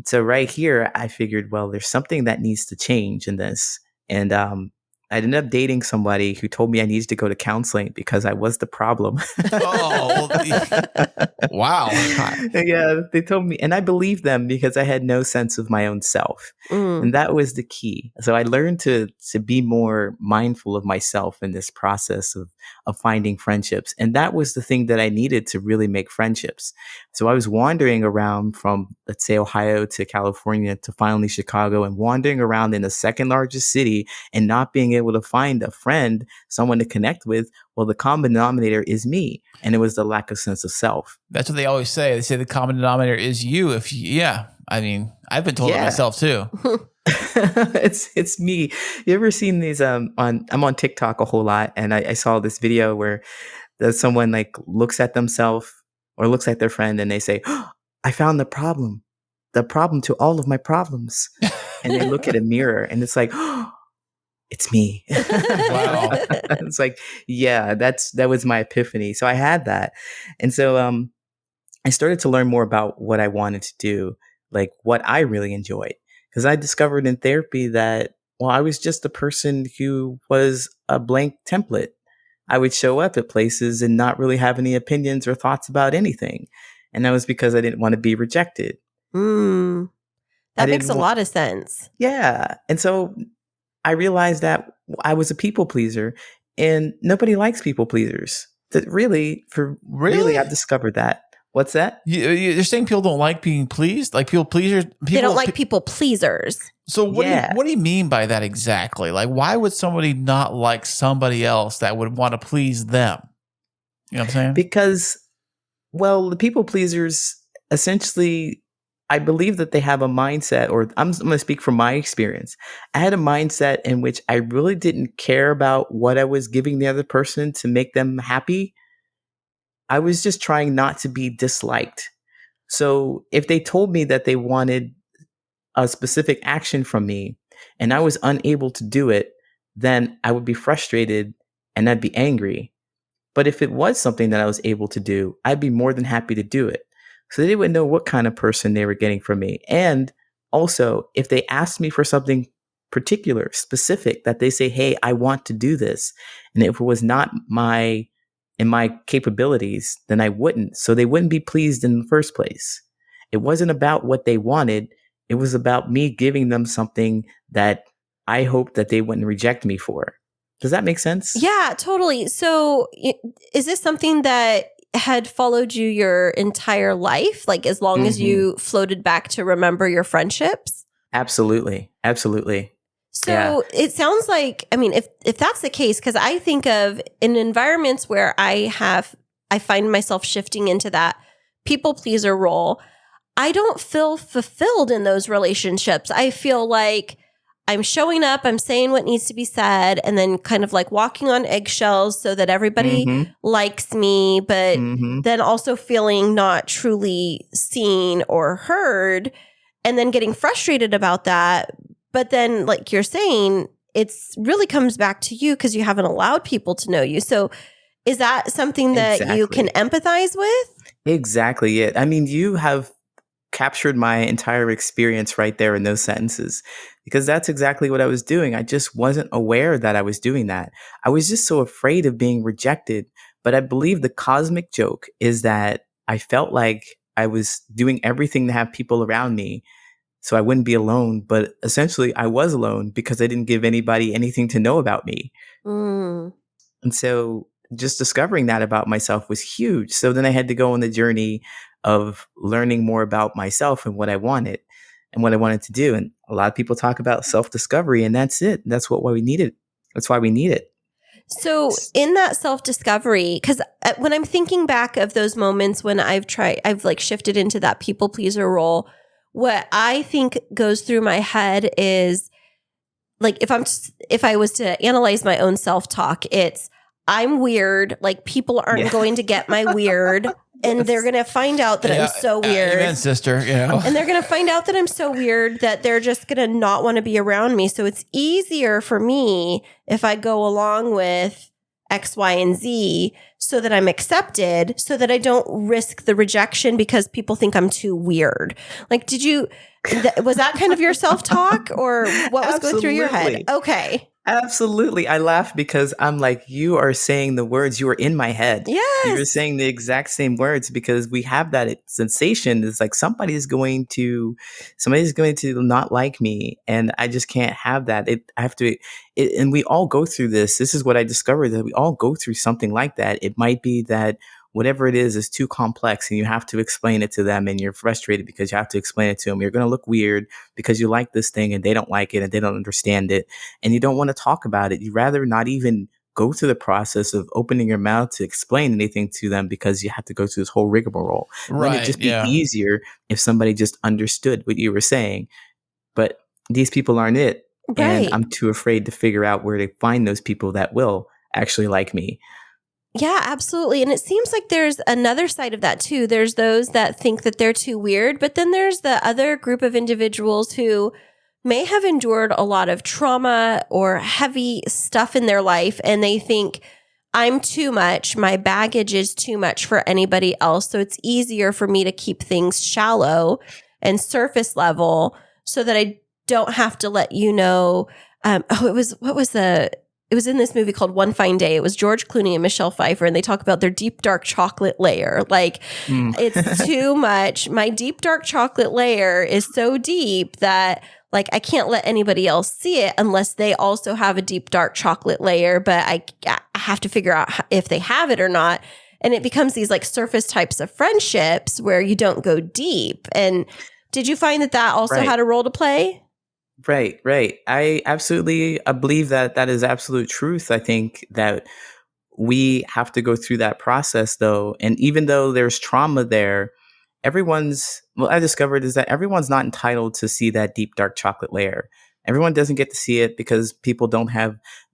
So right here, I figured, well, there's something that needs to change in this. And, I ended up dating somebody who told me I needed to go to counseling because I was the problem. Oh, wow. Yeah, they told me, and I believed them because I had no sense of my own self. And that was the key. So I learned to be more mindful of myself in this process of finding friendships. And that was the thing that I needed to really make friendships. So I was wandering around from, let's say, Ohio to California to finally Chicago and wandering around in the second largest city and not being able to find a friend, someone to connect with. Well, the common denominator is me. And it was the lack of sense of self. That's what they always say. They say the common denominator is you. I mean, I've been told it myself too. It's me. You ever seen these I'm on TikTok a whole lot, and I saw this video where someone like looks at themselves or looks at their friend and they say, oh, I found the problem to all of my problems. And they look at a mirror and it's like, oh, it's me. Wow. It's like, yeah, that was my epiphany. So I had that. And so I started to learn more about what I wanted to do, like what I really enjoyed. Because I discovered in therapy that, well, I was just a person who was a blank template. I would show up at places and not really have any opinions or thoughts about anything. And that was because I didn't want to be rejected. That makes a lot of sense. Yeah. And so I realized that I was a people pleaser and nobody likes people pleasers. That really, I've discovered that. What's that? You're saying people don't like being pleased? Like people pleasers? They don't like people pleasers. So what do you mean by that exactly? Like, why would somebody not like somebody else that would want to please them? You know what I'm saying? Because, well, the people pleasers, essentially, I believe that they have a mindset, or I'm going to speak from my experience. I had a mindset in which I really didn't care about what I was giving the other person to make them happy. I was just trying not to be disliked. So if they told me that they wanted a specific action from me and I was unable to do it, then I would be frustrated and I'd be angry. But if it was something that I was able to do, I'd be more than happy to do it. So they wouldn't know what kind of person they were getting from me. And also, if they asked me for something particular, specific, that they say, hey, I want to do this. And if it was not in my capabilities, then I wouldn't. So they wouldn't be pleased in the first place. It wasn't about what they wanted. It was about me giving them something that I hoped that they wouldn't reject me for. Does that make sense? Yeah, totally. So is this something that had followed you your entire life? Like as long as you floated back to remember your friendships? Absolutely. Absolutely. So it sounds like, I mean, if that's the case, because I think of in environments where I find myself shifting into that people pleaser role, I don't feel fulfilled in those relationships. I feel like I'm showing up, I'm saying what needs to be said, and then kind of like walking on eggshells so that everybody likes me, but then also feeling not truly seen or heard, and then getting frustrated about that. But then, like you're saying, it's really comes back to you because you haven't allowed people to know you. So is that something that you can empathize with? Exactly it. I mean, you have captured my entire experience right there in those sentences, because that's exactly what I was doing. I just wasn't aware that I was doing that. I was just so afraid of being rejected. But I believe the cosmic joke is that I felt like I was doing everything to have people around me so I wouldn't be alone. But essentially, I was alone because I didn't give anybody anything to know about me. And so just discovering that about myself was huge. So then I had to go on the journey of learning more about myself and what I wanted and what I wanted to do. And a lot of people talk about self-discovery, and that's it. That's why we need it. That's why we need it. So in that self-discovery, because when I'm thinking back of those moments when I've like shifted into that people pleaser role, what I think goes through my head is like, if I was to analyze my own self-talk, it's I'm weird. Like people aren't going to get my weird. And they're going to find out that I'm so weird. Amen, sister. And they're going to find out that I'm so weird that they're just going to not want to be around me. So it's easier for me if I go along with X, Y, and Z so that I'm accepted, so that I don't risk the rejection because people think I'm too weird. Like, was that kind of your self-talk, or what was going through your head? Okay. Absolutely. I laugh because I'm like, you are saying the words, you are in my head. Yes. You're saying the exact same words, because we have that sensation. It's like somebody's going to not like me, and I just can't have that. And we all go through this. This is what I discovered, that we all go through something like that. It might be that whatever it is too complex and you have to explain it to them, and you're frustrated because you have to explain it to them. You're going to look weird because you like this thing and they don't like it and they don't understand it, and you don't want to talk about it. You'd rather not even go through the process of opening your mouth to explain anything to them because you have to go through this whole rigmarole. Wouldn't it just be easier if somebody just understood what you were saying? But these people aren't it. Right. And I'm too afraid to figure out where to find those people that will actually like me. Yeah, absolutely. And it seems like there's another side of that too. There's those that think that they're too weird, but then there's the other group of individuals who may have endured a lot of trauma or heavy stuff in their life, and they think, I'm too much. My baggage is too much for anybody else. So it's easier for me to keep things shallow and surface level so that I don't have to let you know. It was in this movie called One Fine Day. It was George Clooney and Michelle Pfeiffer, and they talk about their deep, dark chocolate layer. Like, it's too much. My deep, dark chocolate layer is so deep that, like, I can't let anybody else see it unless they also have a deep, dark chocolate layer. But I have to figure out if they have it or not. And it becomes these, like, surface types of friendships where you don't go deep. And did you find that also had a role to play? Right. I believe that is absolute truth. I think that we have to go through that process, though. And even though there's trauma there, I discovered is that everyone's not entitled to see that deep, dark chocolate layer. Everyone doesn't get to see it because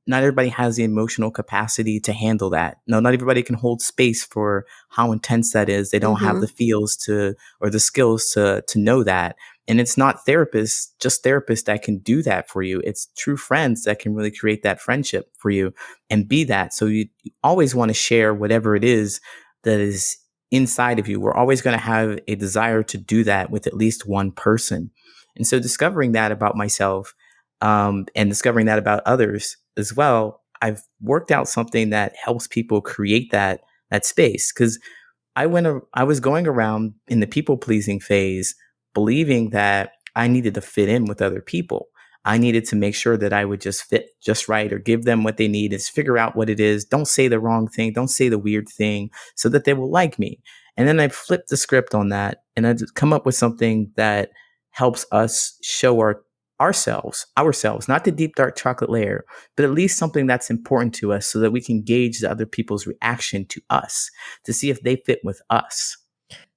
not everybody has the emotional capacity to handle that. No, not everybody can hold space for how intense that is. They don't have the feels or the skills to know that. And it's not therapists that can do that for you. It's true friends that can really create that friendship for you and be that. So you always want to share whatever it is that is inside of you. We're always going to have a desire to do that with at least one person. And so discovering that about myself, and discovering that about others as well, I've worked out something that helps people create that space. Because I was going around in the people pleasing phase, believing that I needed to fit in with other people. I needed to make sure that I would just fit just right, or give them what they need, is figure out what it is. Don't say the wrong thing. Don't say the weird thing, so that they will like me. And then I flipped the script on that, and I just come up with something that helps us show ourselves, not the deep dark chocolate layer, but at least something that's important to us, so that we can gauge the other people's reaction to us to see if they fit with us.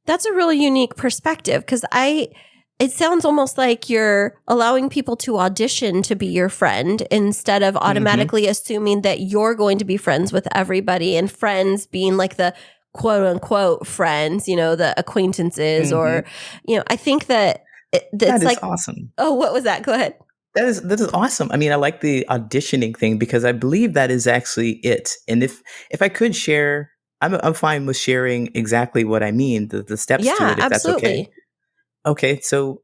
That's a really unique perspective, because it sounds almost like you're allowing people to audition to be your friend instead of automatically assuming that you're going to be friends with everybody, and friends being like the quote unquote friends, the acquaintances, or, I think that That it's is like, awesome. oh, what was that? Go ahead. That is awesome. I mean, I like the auditioning thing, because I believe that is actually it. And if I could share, I'm fine with sharing exactly what I mean, the steps to Yeah, it, if that's okay. absolutely. Okay, so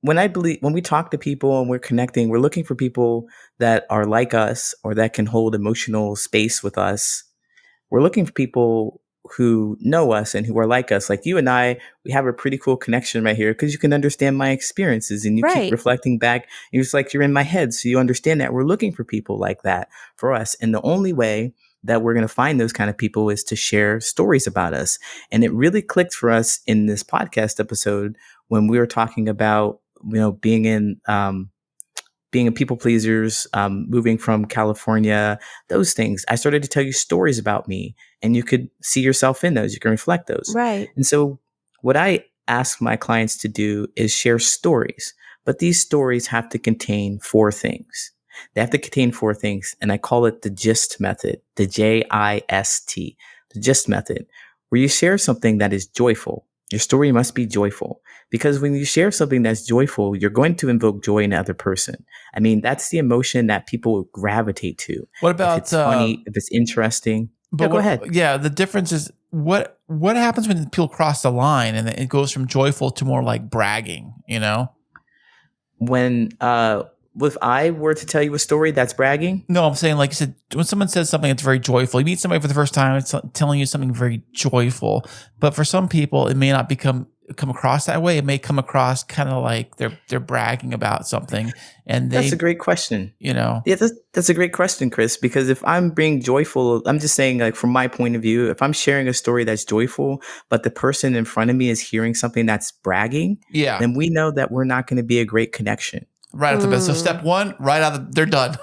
when we talk to people and we're connecting, we're looking for people that are like us, or that can hold emotional space with us. We're looking for people who know us and who are like us. Like you and I, we have a pretty cool connection right here, because you can understand my experiences, and you keep Right. reflecting back. It's like you're in my head, so you understand that. We're looking for people like that for us. And the only way that we're going to find those kind of people is to share stories about us. And it really clicked for us in this podcast episode when we were talking about, being a people pleasers, moving from California, those things. I started to tell you stories about me, and you could see yourself in those. You can reflect those. Right. And so what I ask my clients to do is share stories, but these stories have to contain 4 things. They have to contain 4 things, and I call it the GIST method, the GIST, the GIST method, where you share something that is joyful. Your story must be joyful, because when you share something that's joyful, you're going to invoke joy in the other person. I mean, that's the emotion that people gravitate to. What about if it's funny, if it's interesting? But Go ahead. Yeah, the difference is what happens when people cross the line and it goes from joyful to more like bragging, When if I were to tell you a story that's bragging? No, I'm saying, like you said, when someone says something that's very joyful, you meet somebody for the first time, it's telling you something very joyful. But for some people, it may not come across that way. It may come across kind of like they're bragging about something. And That's a great question. Yeah, that's a great question, Kris, because if I'm being joyful, I'm just saying, like, from my point of view, if I'm sharing a story that's joyful, but the person in front of me is hearing something that's bragging, then we know that we're not going to be a great connection. Right off the bat. So step 1, right out they're done.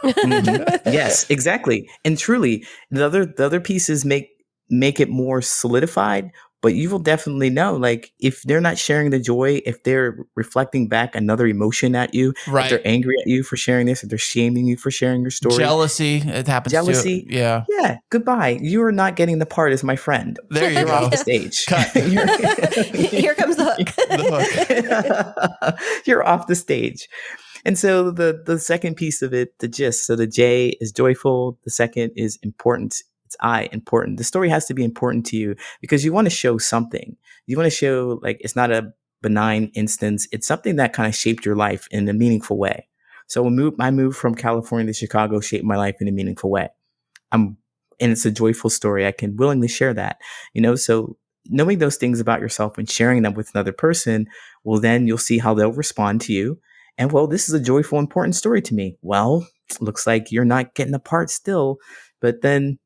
Yes, exactly. And truly, the other pieces make it more solidified, but you will definitely know, like, if they're not sharing the joy, if they're reflecting back another emotion at you, if they're angry at you for sharing this, if they're shaming you for sharing your story. Jealousy, it happens Jealousy, too. Yeah. Yeah, goodbye. You are not getting the part as my friend. There you You're go. off the stage. Cut. Here comes the hook. You're off the stage. And so the second piece of it, the gist. So the J is joyful. The second is important. It's important. The story has to be important to you, because you want to show something. You want to show, like, it's not a benign instance. It's something that kind of shaped your life in a meaningful way. So my move from California to Chicago shaped my life in a meaningful way. And it's a joyful story. I can willingly share that, so knowing those things about yourself and sharing them with another person, well, then you'll see how they'll respond to you. And, well, this is a joyful, important story to me. Well, looks like you're not getting the part still. But then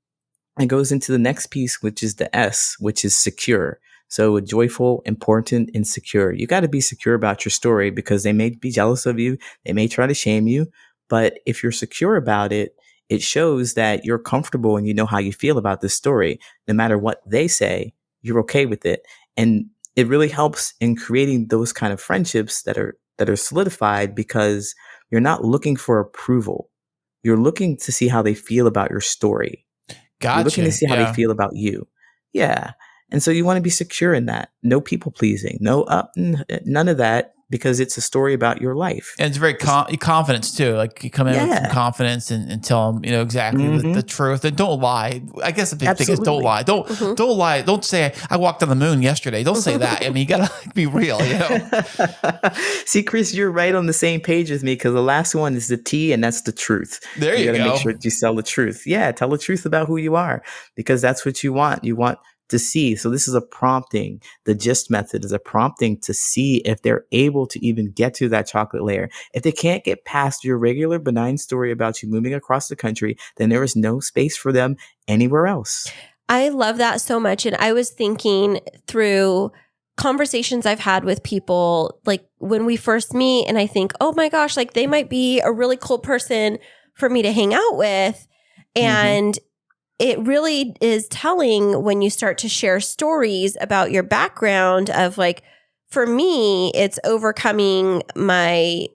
it goes into the next piece, which is the S, which is secure. So joyful, important, and secure. You got to be secure about your story, because they may be jealous of you. They may try to shame you. But if you're secure about it, it shows that you're comfortable and you know how you feel about this story. No matter what they say, you're okay with it. And it really helps in creating those kind of friendships that are solidified, because you're not looking for approval. You're looking to see how they feel about your story. Gotcha. You're looking to see how they feel about you. Yeah. And so you want to be secure in that. No people pleasing. No none of that. because it's a story about your life. And it's very confidence too. Like you come in with some confidence and tell them, exactly the truth, and don't lie. I guess the big thing is don't lie. Don't lie. Don't say I walked on the moon yesterday. Don't say that. I mean, you gotta be real. See, Kris, you're right on the same page with me, because the last one is the T, and that's the truth. There you go. Make sure that you tell the truth. Yeah, tell the truth about who you are, because that's what you want. You want to see. So this is a prompting. The GIST method is a prompting to see if they're able to even get to that chocolate layer. If they can't get past your regular benign story about you moving across the country, then there is no space for them anywhere else. I love that so much. And I was thinking through conversations I've had with people, like when we first meet, and I think, oh my gosh, like they might be a really cool person for me to hang out with. And it really is telling when you start to share stories about your background of, like, for me, it's overcoming my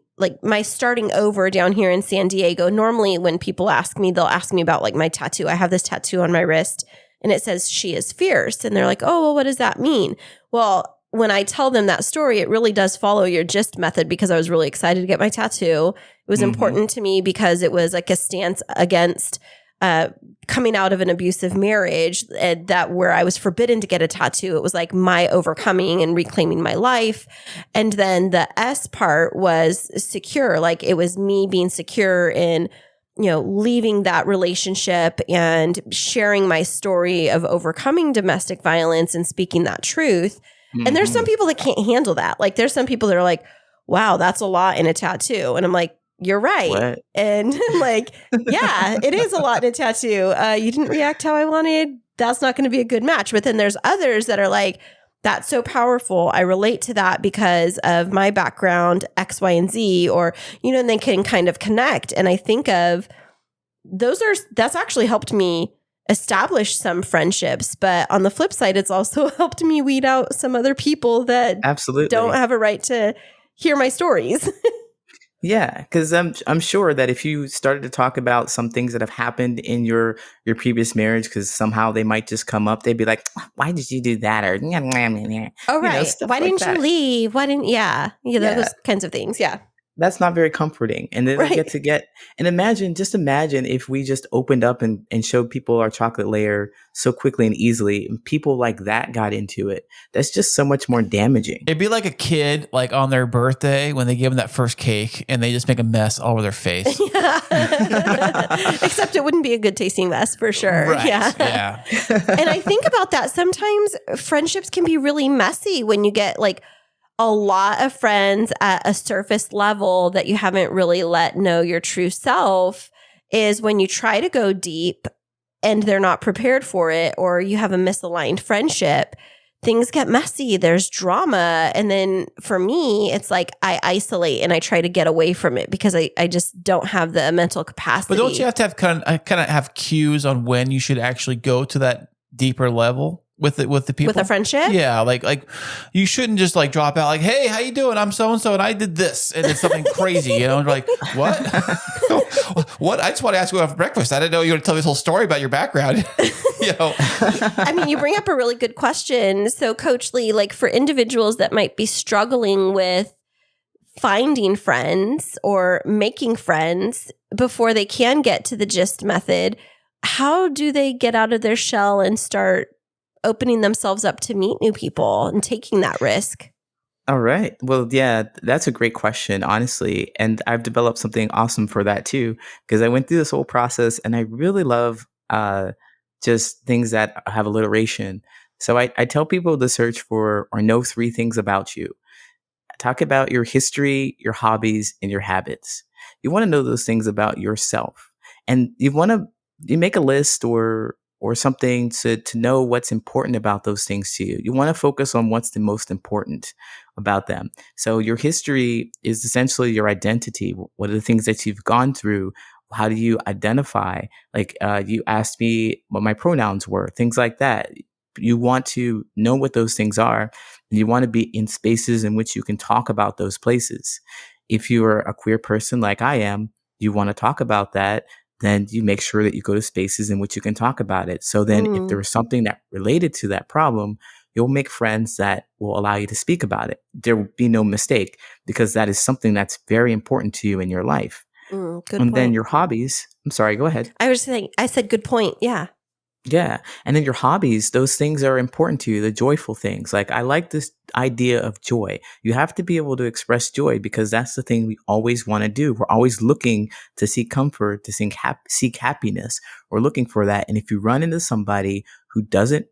starting over down here in San Diego. Normally when people ask me, they'll ask me about like my tattoo. I have this tattoo on my wrist and it says "She is fierce." And they're like, oh, well, what does that mean? Well, when I tell them that story, it really does follow your GIST method, because I was really excited to get my tattoo. It was important to me because it was like a stance against coming out of an abusive marriage, that where I was forbidden to get a tattoo. It was like my overcoming and reclaiming my life. And then the S part was secure. Like it was me being secure in, leaving that relationship and sharing my story of overcoming domestic violence and speaking that truth. And there's some people that can't handle that. Like there's some people that are like, wow, that's a lot in a tattoo. And I'm like, you're right. What? And like, yeah, it is a lot in a tattoo. You didn't react how I wanted. That's not going to be a good match. But then there's others that are like, that's so powerful. I relate to that because of my background, X, Y, and Z, or, and they can kind of connect. And I think of that's actually helped me establish some friendships. But on the flip side, it's also helped me weed out some other people that absolutely don't have a right to hear my stories. Yeah, because I'm sure that if you started to talk about some things that have happened in your previous marriage, because somehow they might just come up, they'd be like, "Why did you do that?" Or "Oh right, why didn't you leave? Why didn't?" Yeah, those kinds of things. Yeah. That's not very comforting. And then they and imagine if we just opened up and showed people our chocolate layer so quickly and easily, and people like that got into it. That's just so much more damaging. It'd be like a kid, like on their birthday when they give them that first cake and they just make a mess all over their face. Except it wouldn't be a good tasting mess for sure. Right. Yeah. And I think about that. Sometimes friendships can be really messy when you get like a lot of friends at a surface level that you haven't really let know your true self, is when you try to go deep and they're not prepared for it, or you have a misaligned friendship, things get messy. There's drama. And then for me, it's like I isolate and I try to get away from it because I just don't have the mental capacity. But don't you have to have kind of have cues on when you should actually go to that deeper level? With the people, with a friendship, yeah, like you shouldn't just like drop out like, "Hey, how you doing? I'm so and so, and I did this," and it's something crazy, and like, what? What? I just want to ask you about breakfast. I didn't know you were going to tell me this whole story about your background. I mean, you bring up a really good question. So, Coach Lee, like for individuals that might be struggling with finding friends or making friends before they can get to the GIST method, how do they get out of their shell and start opening themselves up to meet new people and taking that risk? All right. Well, yeah, that's a great question, honestly. And I've developed something awesome for that too, because I went through this whole process and I really love just things that have alliteration. So I tell people to search for or know 3 things about you. Talk about your history, your hobbies, and your habits. You want to know those things about yourself. And you make a list or something to know what's important about those things to you. You want to focus on what's the most important about them. So your history is essentially your identity. What are the things that you've gone through? How do you identify? Like you asked me what my pronouns were, things like that. You want to know what those things are, and you want to be in spaces in which you can talk about those places. If you are a queer person like I am, you want to talk about that, then you make sure that you go to spaces in which you can talk about it. So then if there was something that related to that problem, you'll make friends that will allow you to speak about it. There will be no mistake because that is something that's very important to you in your life. Good And then point. your hobbies. I'm sorry, go ahead. I was saying, I said good point. Yeah. Yeah. And then your hobbies, those things are important to you, the joyful things. Like I like this idea of joy. You have to be able to express joy because that's the thing we always want to do. We're always looking to seek comfort, to seek happiness. We're looking for that. And if you run into somebody who doesn't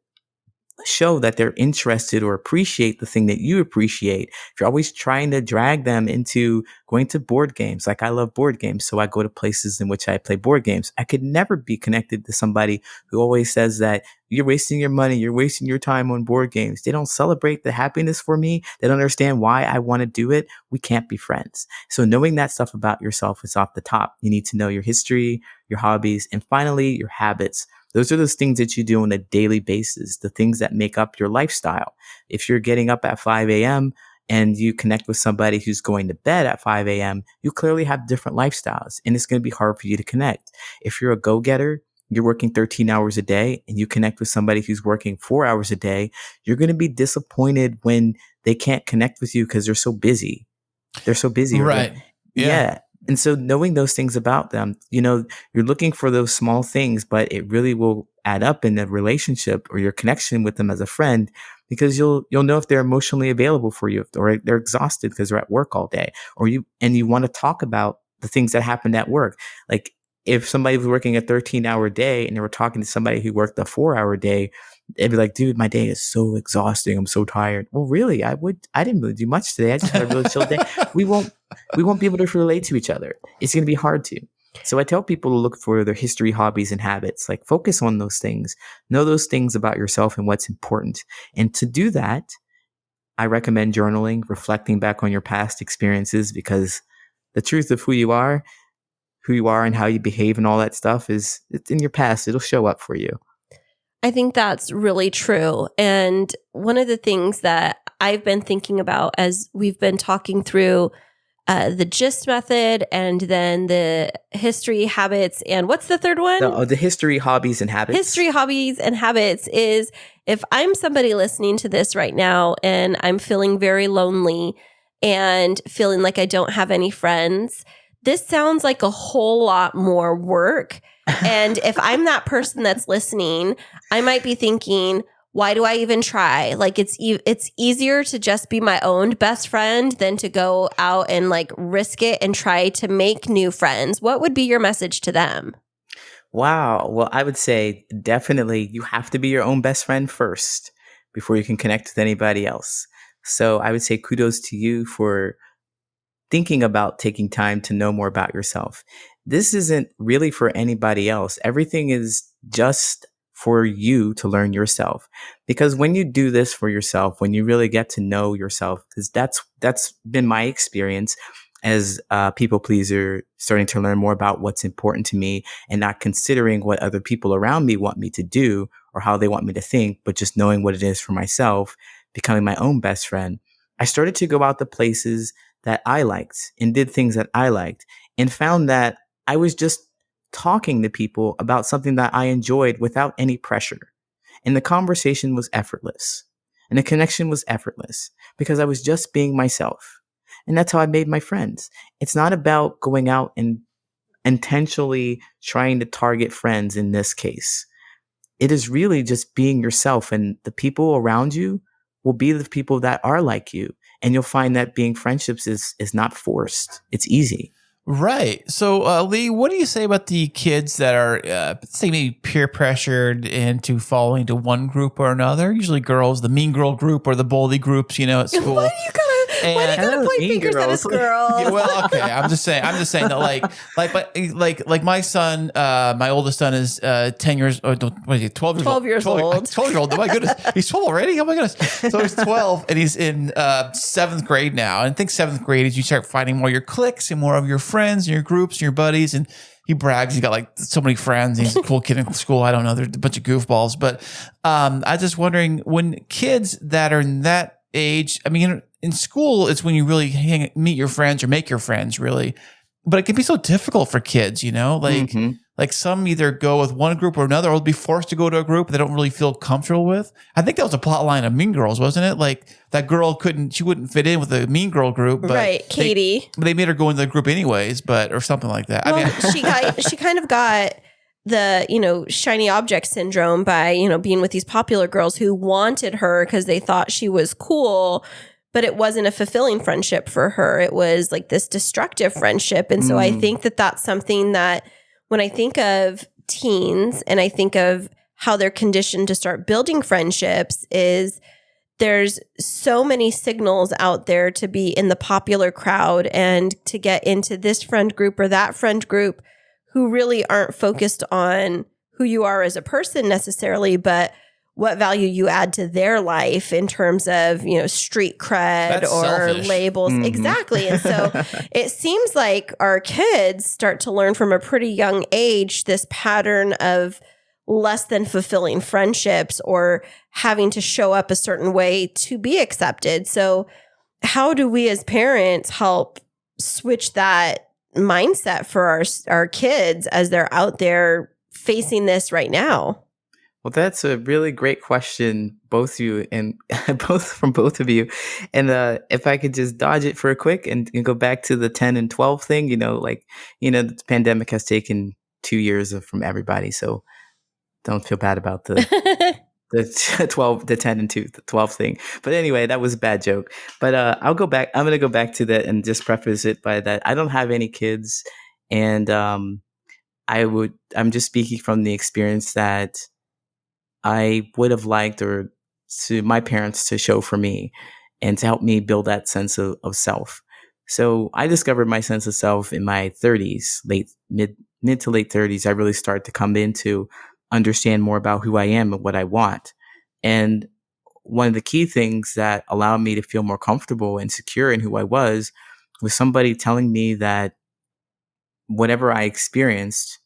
show that they're interested or appreciate the thing that you appreciate, if you're always trying to drag them into going to board games, like I love board games, so I go to places in which I play board games. I could never be connected to somebody who always says that you're wasting your money, you're wasting your time on board games. They don't celebrate the happiness for me. They don't understand why I want to do it. We can't be friends. So knowing that stuff about yourself is off the top. You need to know your history, your hobbies, and finally your habits. Those are those things that you do on a daily basis, the things that make up your lifestyle. If you're getting up at 5 a.m. and you connect with somebody who's going to bed at 5 a.m., you clearly have different lifestyles and it's going to be hard for you to connect. If you're a go-getter, you're working 13 hours a day and you connect with somebody who's working 4 hours a day, you're going to be disappointed when they can't connect with you because they're so busy. They're so busy. Right. Yeah. And so knowing those things about them, you're looking for those small things, but it really will add up in the relationship or your connection with them as a friend because you'll know if they're emotionally available for you or they're exhausted because they're at work all day or you want to talk about the things that happened at work. Like if somebody was working a 13-hour day and they were talking to somebody who worked a 4-hour day, they'd be like, dude, my day is so exhausting. I'm so tired. Well, really, I didn't really do much today. I just had a really chill day. We won't be able to relate to each other. It's going to be hard to. So I tell people to look for their history, hobbies, and habits. Like focus on those things. Know those things about yourself and what's important. And to do that, I recommend journaling, reflecting back on your past experiences because the truth of who you are and how you behave and all that stuff it's in your past. It'll show up for you. I think that's really true. And one of the things that I've been thinking about as we've been talking through the GIST method and then the history, habits, and what's the third one? The history, hobbies, and habits. History, hobbies, and habits is if I'm somebody listening to this right now and I'm feeling very lonely and feeling like I don't have any friends, this sounds like a whole lot more work. And if I'm that person that's listening, I might be thinking, why do I even try? Like it's easier to just be my own best friend than to go out and like risk it and try to make new friends. What would be your message to them? Wow. Well, I would say definitely you have to be your own best friend first before you can connect with anybody else. So I would say kudos to you for thinking about taking time to know more about yourself. This isn't really for anybody else. Everything is just for you to learn yourself. Because when you do this for yourself, when you really get to know yourself, because that's been my experience as a people pleaser, starting to learn more about what's important to me and not considering what other people around me want me to do or how they want me to think, but just knowing what it is for myself, becoming my own best friend. I started to go out to places that I liked and did things that I liked and found that I was just talking to people about something that I enjoyed without any pressure. And the conversation was effortless and the connection was effortless because I was just being myself. And that's how I made my friends. It's not about going out and intentionally trying to target friends in this case. It is really just being yourself, and the people around you will be the people that are like you. And you'll find that being friendships is not forced. It's easy. Right. So, Lee, what do you say about the kids that are, say, maybe peer pressured into falling to one group or another? Usually girls, the mean girl group or the bully groups, at school. Why do you gotta point fingers at us girls? Yeah, well, okay. I'm just saying that, like my son, my oldest son is 10 years, or what is he, 12 years 12 old. years old. 12 years old. Oh my goodness, he's 12 already. Oh my goodness. So he's 12, and he's in 7th grade now. And I think 7th grade is you start finding more of your cliques and more of your friends and your groups and your buddies. And he brags he's got like so many friends. He's a cool kid in school. I don't know. They're a bunch of goofballs. But I was just wondering, when kids that are in that age, I mean, in school, it's when you really meet your friends or make your friends, really. But it can be so difficult for kids, like like some either go with one group or another, or be forced to go to a group they don't really feel comfortable with. I think that was a plot line of Mean Girls, wasn't it? Like that girl she wouldn't fit in with the Mean Girl group, but right, Katie. They made her go into the group anyways, or something like that. Well, I mean, she kind of got the, shiny object syndrome by, being with these popular girls who wanted her because they thought she was cool, but it wasn't a fulfilling friendship for her. It was like this destructive friendship. And so I think that that's something that when I think of teens and I think of how they're conditioned to start building friendships is there's so many signals out there to be in the popular crowd and to get into this friend group or that friend group who really aren't focused on who you are as a person necessarily, but what value you add to their life in terms of, street cred That's or selfish. labels. Mhm. Exactly. And so it seems like our kids start to learn from a pretty young age this pattern of less than fulfilling friendships or having to show up a certain way to be accepted. So how do we as parents help switch that mindset for our kids as they're out there facing this right now? Well, that's a really great question, both you and both of you. And if I could just dodge it for a quick and go back to the 10 and 12 thing, the pandemic has taken 2 years from everybody. So don't feel bad about the 10 and 12 thing. But anyway, that was a bad joke. But I'll go back. I'm going to go back to that and just preface it by that I don't have any kids. And I'm just speaking from the experience that I would have liked to my parents to show for me and to help me build that sense of self. So I discovered my sense of self in my 30s, mid to late 30s. I really started to come in to understand more about who I am and what I want. And one of the key things that allowed me to feel more comfortable and secure in who I was somebody telling me that whatever I experienced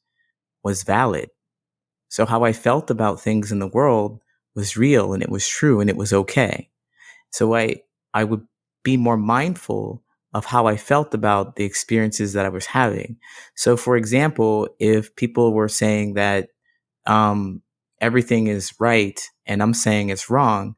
was valid. So how I felt about things in the world was real and it was true and it was okay. So I would be more mindful of how I felt about the experiences that I was having. So for example, if people were saying that everything is right and I'm saying it's wrong,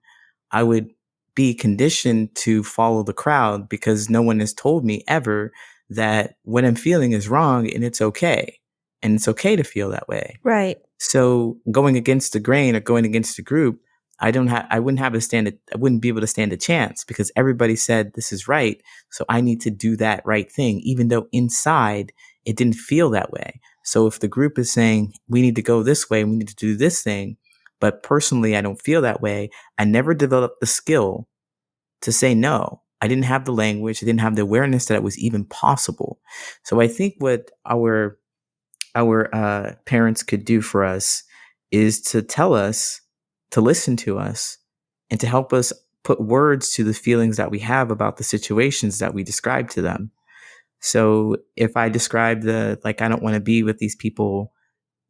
I would be conditioned to follow the crowd because no one has told me ever that what I'm feeling is wrong and it's okay. And it's okay to feel that way. Right. So going against the grain or going against the group, I wouldn't be able to stand a chance because everybody said this is right. So I need to do that right thing, even though inside it didn't feel that way. So if the group is saying we need to go this way, we need to do this thing, but personally I don't feel that way, I never developed the skill to say no. I didn't have the language. I didn't have the awareness that it was even possible. So I think what our parents could do for us is to tell us, to listen to us, and to help us put words to the feelings that we have about the situations that we describe to them. So if I describe I don't want to be with these people,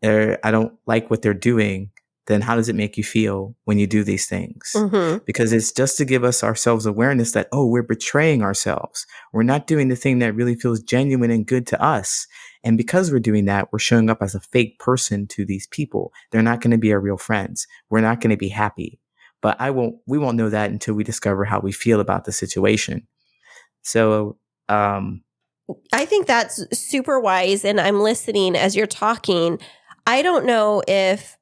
or I don't like what they're doing, then how does it make you feel when you do these things? Mm-hmm. Because it's just to give ourselves awareness that, we're betraying ourselves. We're not doing the thing that really feels genuine and good to us. And because we're doing that, we're showing up as a fake person to these people. They're not going to be our real friends. We're not going to be happy. But we won't know that until we discover how we feel about the situation. So, I think that's super wise. And I'm listening as you're talking. I don't know if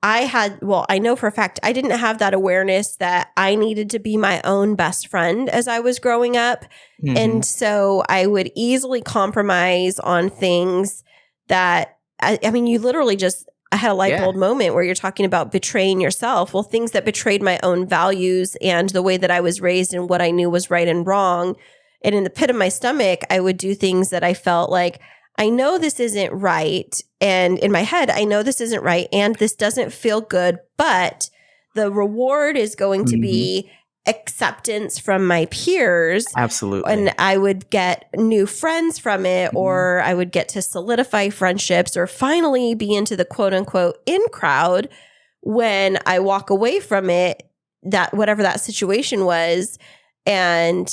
I know for a fact, I didn't have that awareness that I needed to be my own best friend as I was growing up. mhm. And so I would easily compromise on things that, I mean, you literally just, I had a light bulb moment where you're talking about betraying yourself. Well, things that betrayed my own values and the way that I was raised and what I knew was right and wrong. And in the pit of my stomach, I would do things that I felt like, I know this isn't right. And in my head, I know this isn't right. And this doesn't feel good. But the reward is going to be acceptance from my peers. Absolutely. And I would get new friends from it, or I would get to solidify friendships or finally be into the quote unquote in crowd when I walk away from it, that whatever that situation was. And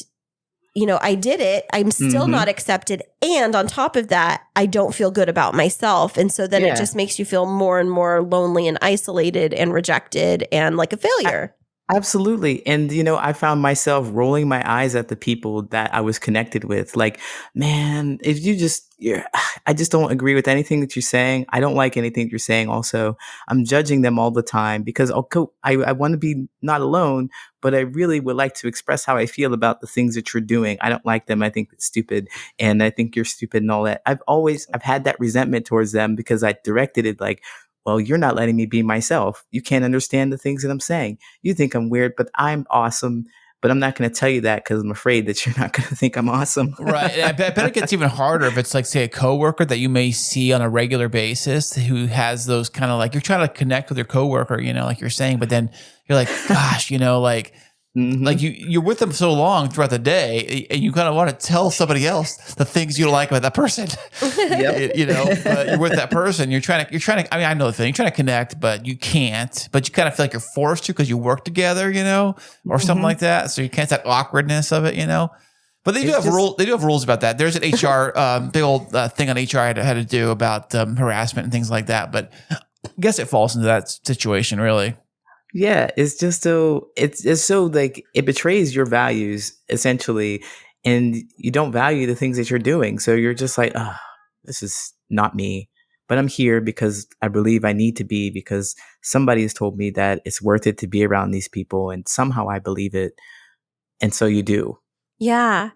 I did it. I'm still not accepted. And on top of that, I don't feel good about myself. And so then it just makes you feel more and more lonely and isolated and rejected and like a failure. Absolutely. And, I found myself rolling my eyes at the people that I was connected with. Like, man, if I just don't agree with anything that you're saying. I don't like anything that you're saying. Also, I'm judging them all the time because I want to be not alone, but I really would like to express how I feel about the things that you're doing. I don't like them. I think it's stupid. And I think you're stupid and all that. I've had that resentment towards them because I directed it like, well, you're not letting me be myself. You can't understand the things that I'm saying. You think I'm weird, but I'm awesome. But I'm not going to tell you that because I'm afraid that you're not going to think I'm awesome. Right. And I bet it gets even harder if it's like, say, a coworker that you may see on a regular basis who has those kind of like, you're trying to connect with your coworker, like you're saying, but then you're like, gosh, like, like you're with them so long throughout the day, and you kind of want to tell somebody else the things you don't like about that person. But you're with that person. You're trying to. I mean, I know the thing. You're trying to connect, but you can't. But you kind of feel like you're forced to because you work together, or something like that. So you can't that awkwardness of it, But they do have rules. They do have rules about that. There's an HR big old thing on HR I had to do about harassment and things like that. But I guess it falls into that situation, really. Yeah, it's just it's so like it betrays your values essentially, and you don't value the things that you're doing. So you're just like, oh, this is not me, but I'm here because I believe I need to be because somebody has told me that it's worth it to be around these people, and somehow I believe it, and so you do. Yeah.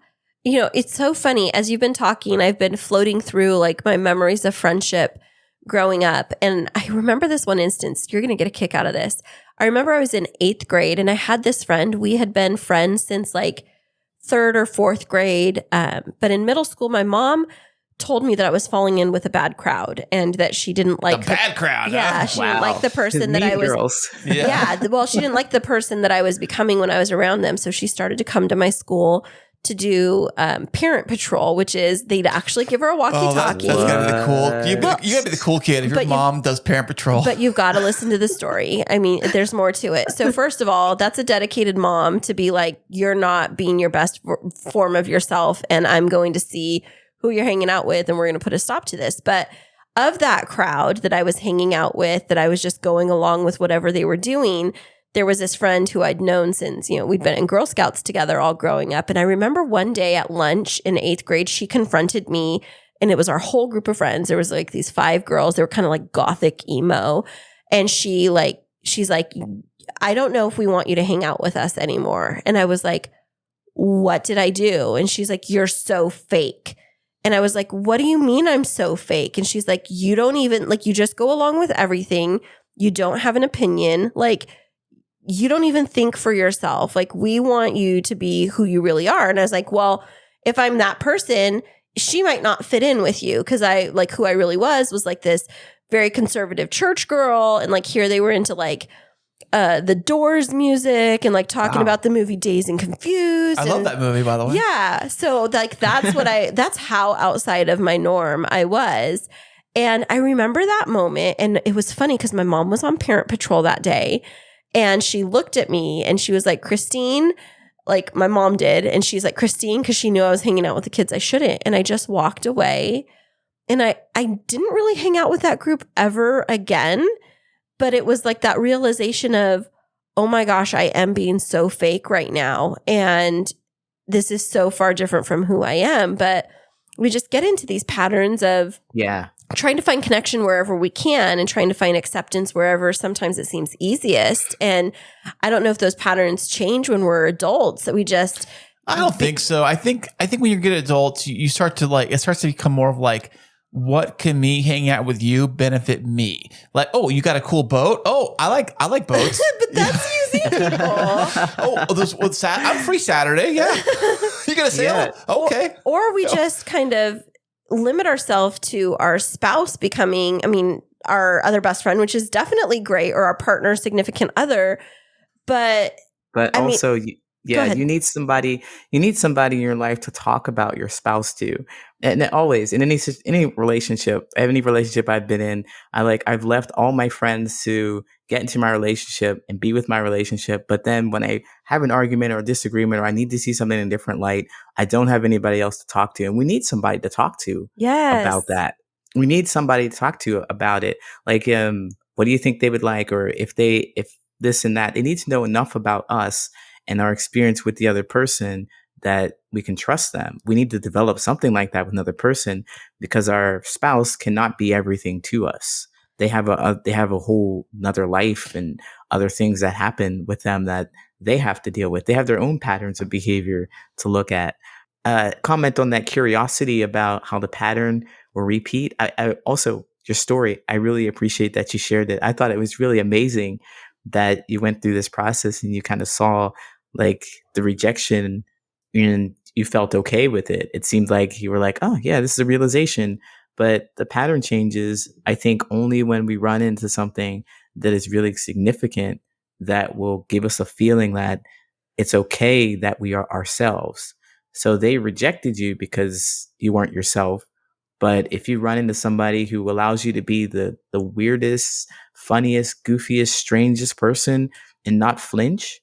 It's so funny. As you've been talking, I've been floating through like my memories of friendship growing up. And I remember this one instance. You're going to get a kick out of this. I remember I was in 8th grade and I had this friend. We had been friends since like 3rd or 4th grade. But in middle school, my mom told me that I was falling in with a bad crowd and that she didn't like a bad crowd. Yeah, she didn't like the person that I was. Girls. Well, she didn't like the person that I was becoming when I was around them. So she started to come to my school to do parent patrol, which is they'd actually give her a walkie-talkie. That's gotta be the cool. You gotta be the cool kid if your mom does parent patrol. But you've got to listen to the story. I mean, there's more to it. So first of all, that's a dedicated mom to be like, you're not being your best form of yourself, and I'm going to see who you're hanging out with, and we're going to put a stop to this. But of that crowd that I was hanging out with, that I was just going along with whatever they were doing, there was this friend who I'd known since, we'd been in Girl Scouts together all growing up. And I remember one day at lunch in 8th grade, she confronted me, and it was our whole group of friends. There was like these 5 girls. They were kind of like gothic emo. And she's like, I don't know if we want you to hang out with us anymore. And I was like, what did I do? And she's like, you're so fake. And I was like, what do you mean I'm so fake? And she's like, you don't even, like, you just go along with everything. You don't have an opinion. Like, you don't even think for yourself. Like, we want you to be who you really are. And I was like, well, if I'm that person, she might not fit in with you. Cause I like who I really was like this very conservative church girl. And like here they were into like the Doors music and like talking about the movie Dazed and Confused. I love that movie, by the way. Yeah. So like that's that's how outside of my norm I was. And I remember that moment. And it was funny because my mom was on parent patrol that day. And she looked at me and she was like, Kristine, like my mom did. And she's like, Kristine, because she knew I was hanging out with the kids I shouldn't. And I just walked away. And I didn't really hang out with that group ever again. But it was like that realization of, oh my gosh, I am being so fake right now. And this is so far different from who I am. But we just get into these patterns of trying to find connection wherever we can and trying to find acceptance wherever sometimes it seems easiest. And I don't know if those patterns change when we're adults, that we just... I don't think so. I think when you're good adults, you start to like, it starts to become more of like, what can me hanging out with you benefit me? Like, oh, you got a cool boat? Oh, I like boats. But that's using people. I'm free Saturday. Yeah. You're going to say, oh, okay. Or we just kind of limit ourselves to our spouse becoming, our other best friend, which is definitely great, or our partner, significant other. But also Go Yeah, ahead. you need somebody in your life to talk about your spouse to. And always in any relationship, any relationship I've been in, I've left all my friends to get into my relationship and be with my relationship. But then when I have an argument or a disagreement or I need to see something in a different light, I don't have anybody else to talk to. And we need somebody to talk to Yes. about that. We need somebody to talk to about it. Like, what do you think they would like? Or if this and that, they need to know enough about us and our experience with the other person that we can trust them. We need to develop something like that with another person because our spouse cannot be everything to us. They have a whole another life and other things that happen with them that they have to deal with. They have their own patterns of behavior to look at. Comment on that curiosity about how the pattern will repeat. I also your story. I really appreciate that you shared it. I thought it was really amazing that you went through this process and you kind of saw like the rejection and you felt okay with it. It seemed like you were like, oh yeah, this is a realization. But the pattern changes, I think, only when we run into something that is really significant that will give us a feeling that it's okay that we are ourselves. So they rejected you because you weren't yourself. But if you run into somebody who allows you to be the weirdest, funniest, goofiest, strangest person and not flinch,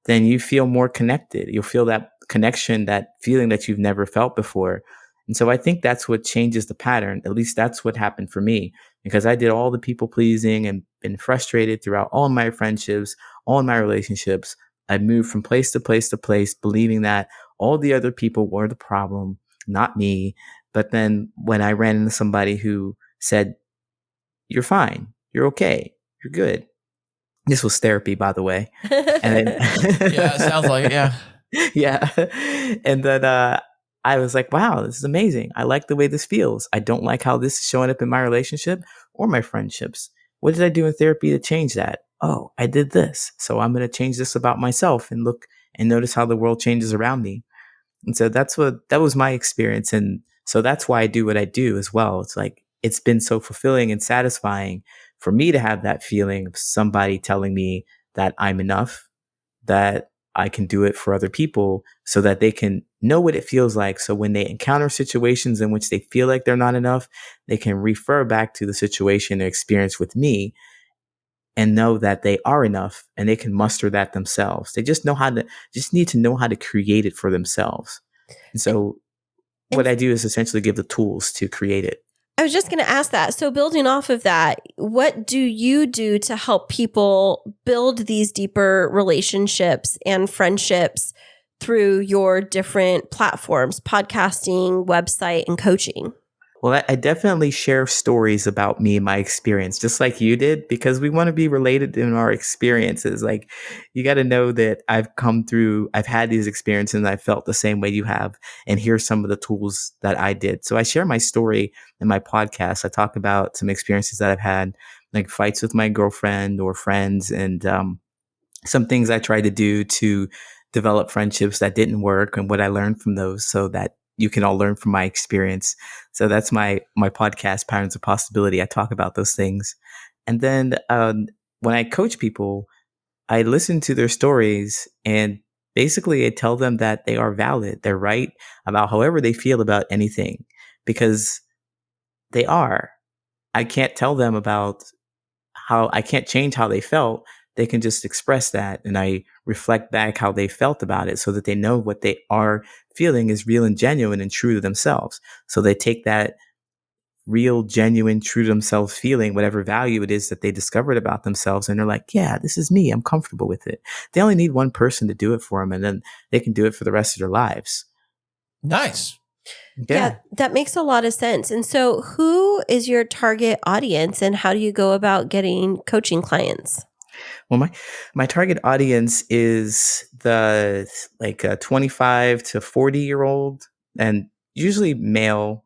then you feel more connected. You'll feel that connection, that feeling that you've never felt before. And so I think that's what changes the pattern. At least that's what happened for me because I did all the people pleasing and been frustrated throughout all my friendships, all my relationships. I moved from place to place to place, believing that all the other people were the problem, not me. But then when I ran into somebody who said, you're fine, you're okay, you're good. This was therapy, by the way. And then, Yeah, it sounds like it. Yeah. yeah. And then I was like, wow, this is amazing. I like the way this feels. I don't like how this is showing up in my relationship or my friendships. What did I do in therapy to change that? Oh, I did this. So I'm going to change this about myself and look and notice how the world changes around me. And so that was my experience. And so that's why I do what I do as well. It's like, it's been so fulfilling and satisfying for me to have that feeling of somebody telling me that I'm enough, that I can do it for other people so that they can know what it feels like. So when they encounter situations in which they feel like they're not enough, they can refer back to the situation or experience with me and know that they are enough and they can muster that themselves. They just need to know how to create it for themselves. And so what I do is essentially give the tools to create it. I was just going to ask that. So building off of that, what do you do to help people build these deeper relationships and friendships through your different platforms, podcasting, website, and coaching? Well, I definitely share stories about me and my experience, just like you did, because we want to be related in our experiences. Like, you got to know that I've had these experiences and I felt the same way you have. And here's some of the tools that I did. So I share my story in my podcast. I talk about some experiences that I've had, like fights with my girlfriend or friends, and some things I tried to do to develop friendships that didn't work and what I learned from those so that you can all learn from my experience. So that's my podcast, Patterns of Possibility. I talk about those things. And then when I coach people, I listen to their stories and basically I tell them that they are valid. They're right about however they feel about anything because they are. I can't tell them about I can't change how they felt. They can just express that. And I reflect back how they felt about it so that they know what they are feeling is real and genuine and true to themselves. So they take that real, genuine, true to themselves feeling, whatever value it is that they discovered about themselves. And they're like, yeah, this is me. I'm comfortable with it. They only need one person to do it for them. And then they can do it for the rest of their lives. Nice. Yeah, that makes a lot of sense. And so who is your target audience and how do you go about getting coaching clients? Well, my target audience is the 25 to 40-year-old and usually male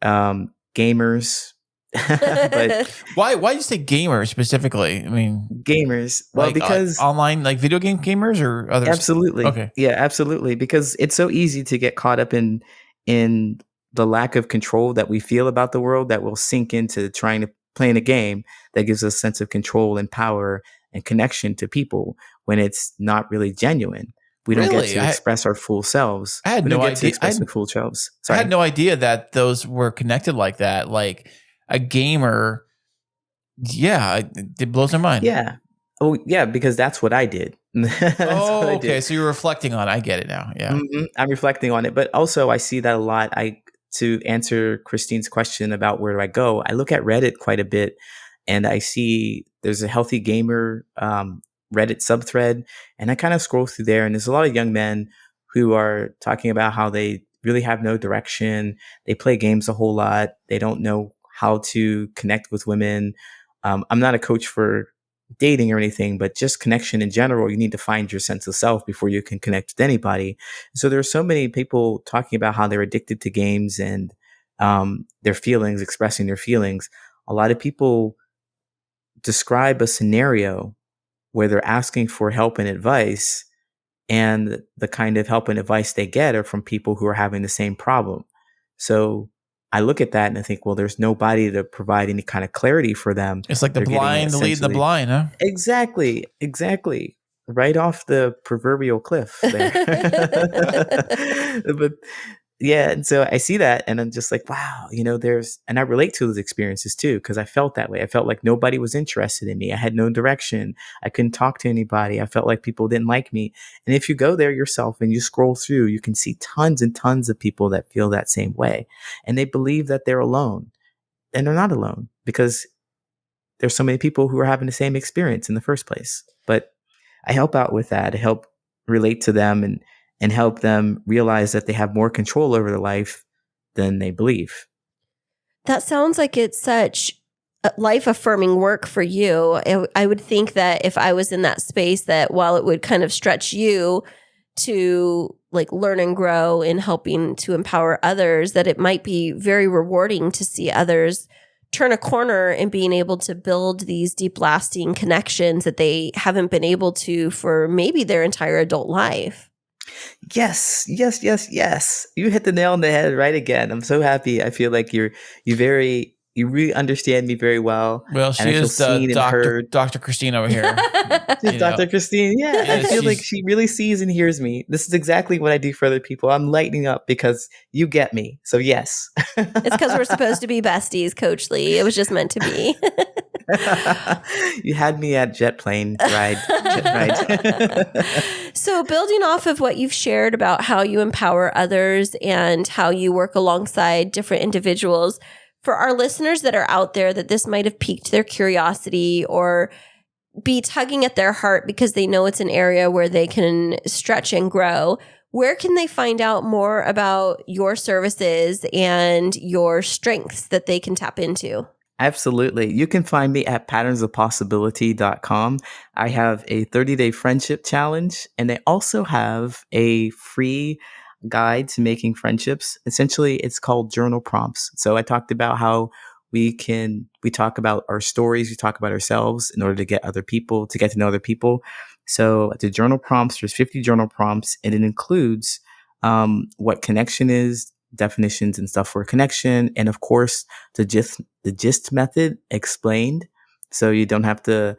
gamers. But Why do you say gamers specifically? I mean, gamers. Well, because online, like video game gamers or others. Absolutely. Okay. Yeah, absolutely. Because it's so easy to get caught up in the lack of control that we feel about the world that will sink into trying to play in a game that gives us a sense of control and power and connection to people when it's not really genuine. We don't get Really? to express our full selves. I had We no don't get to idea. express our full selves. I Sorry. had no idea that those were connected like that. Like a gamer. Yeah, it blows my mind. Yeah. Oh, yeah, because that's what I did. That's what I Okay. did. So you're reflecting on it. I get it now. Yeah. I'm reflecting on it, but also I see that a lot. To answer Kristine's question about where do I go, I look at Reddit quite a bit, and I see there's a healthy gamer Reddit subthread, and I kind of scroll through there, and there's a lot of young men who are talking about how they really have no direction. They play games a whole lot. They don't know how to connect with women. I'm not a coach for dating or anything, but just connection in general. You need to find your sense of self before you can connect with anybody. So there are so many people talking about how they're addicted to games and their feelings, expressing their feelings. A lot of people describe a scenario where they're asking for help and advice, and the kind of help and advice they get are from people who are having the same problem. So I look at that and I think, well, there's nobody to provide any kind of clarity for them. It's like the They're getting blind lead the blind, huh? Exactly. Right off the proverbial cliff there. But yeah, and so I see that and I'm just like, wow, and I relate to those experiences too, because I felt that way. I felt like nobody was interested in me. I had no direction. I couldn't talk to anybody. I felt like people didn't like me. And if you go there yourself and you scroll through, you can see tons and tons of people that feel that same way. And they believe that they're alone. And they're not alone, because there's so many people who are having the same experience in the first place. But I help out with that. I help relate to them and help them realize that they have more control over their life than they believe. That sounds like it's such life affirming work for you. I would think that if I was in that space, that while it would kind of stretch you to like learn and grow in helping to empower others, that it might be very rewarding to see others turn a corner and being able to build these deep lasting connections that they haven't been able to for maybe their entire adult life. Yes. You hit the nail on the head right again. I'm so happy. I feel like you really understand me very well. Well, she and I feel is seen and heard. Dr. Kristine over here. She's Dr. Kristine. Yeah, I feel like she really sees and hears me. This is exactly what I do for other people. I'm lightening up because you get me. So yes. It's because we're supposed to be besties, Coach Lee. It was just meant to be. You had me at jet ride. So building off of what you've shared about how you empower others and how you work alongside different individuals, for our listeners that are out there that this might have piqued their curiosity or be tugging at their heart because they know it's an area where they can stretch and grow, where can they find out more about your services and your strengths that they can tap into? Absolutely. You can find me at patternsofpossibility.com. I have a 30-day friendship challenge, and I also have a free guide to making friendships. Essentially, it's called journal prompts. So I talked about how we talk about our stories, we talk about ourselves in order to get to know other people. So the journal prompts, there's 50 journal prompts, and it includes what connection is, definitions and stuff for connection, and of course the gist method explained, so you don't have to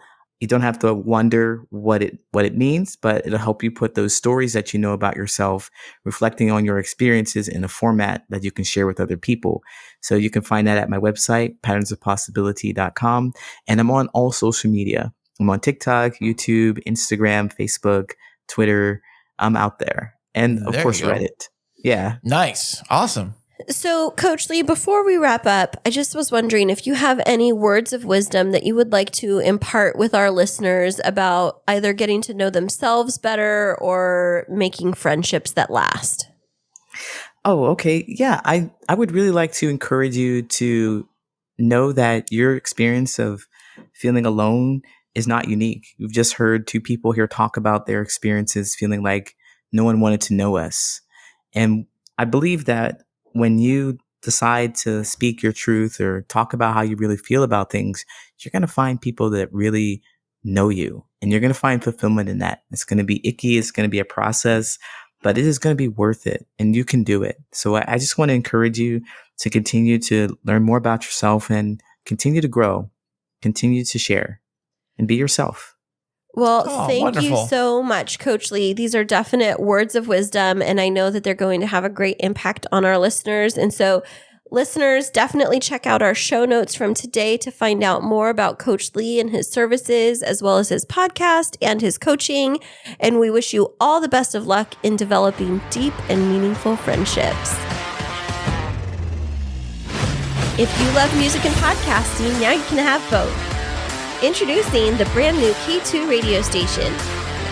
wonder what it means, but it'll help you put those stories that you know about yourself, reflecting on your experiences, in a format that you can share with other people. So you can find that at my website, patternsofpossibility.com, and I'm on all social media. I'm on TikTok, YouTube, Instagram, Facebook, Twitter. I'm out there, and of course Reddit. Yeah. Nice. Awesome. So, Coach Lee, before we wrap up, I just was wondering if you have any words of wisdom that you would like to impart with our listeners about either getting to know themselves better or making friendships that last. Oh, okay. Yeah, I would really like to encourage you to know that your experience of feeling alone is not unique. You've just heard two people here talk about their experiences feeling like no one wanted to know us. And I believe that when you decide to speak your truth or talk about how you really feel about things, you're going to find people that really know you, and you're going to find fulfillment in that. It's going to be icky. It's going to be a process, but it is going to be worth it, and you can do it. So I just want to encourage you to continue to learn more about yourself and continue to grow, continue to share, and be yourself. Well, Oh, thank wonderful. you so much, Coach Lee. These are definite words of wisdom, and I know that they're going to have a great impact on our listeners. And so, listeners, definitely check out our show notes from today to find out more about Coach Lee and his services, as well as his podcast and his coaching. And we wish you all the best of luck in developing deep and meaningful friendships. If you love music and podcasting, now you can have both. Introducing the brand new K2 radio station,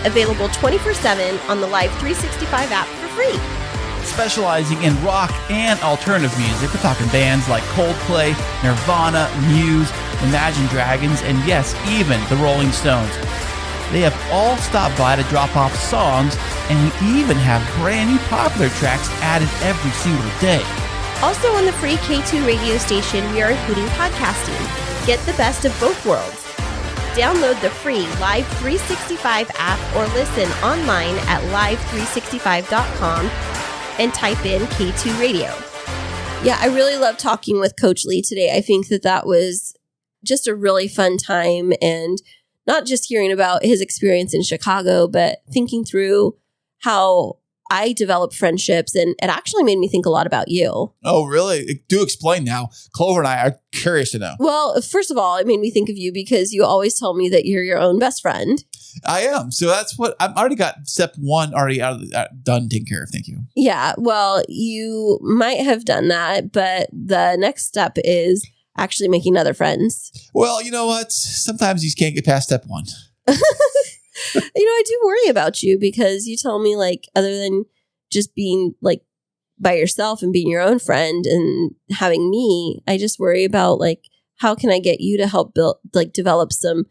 available 24/7 on the Live 365 app for free. Specializing in rock and alternative music, we're talking bands like Coldplay, Nirvana, Muse, Imagine Dragons, and yes, even the Rolling Stones. They have all stopped by to drop off songs and even have brand new popular tracks added every single day. Also on the free K2 radio station, we are including podcasting. Get the best of both worlds. Download the free Live 365 app or listen online at live365.com and type in K2 Radio. Yeah, I really love talking with Coach Lee today. I think that was just a really fun time, and not just hearing about his experience in Chicago, but thinking through how I developed friendships, and it actually made me think a lot about you. Oh, really? Do explain now. Clover and I are curious to know. Well, first of all, it made me think of you because you always tell me that you're your own best friend. I am. So that's what I've already got. Step one already done, taken care of. Thank you. Yeah, well, you might have done that, but the next step is actually making other friends. Well, you know what? Sometimes you just can't get past step one. I do worry about you because you tell me, like, other than just being like by yourself and being your own friend and having me, I just worry about, like, how can I get you to help develop some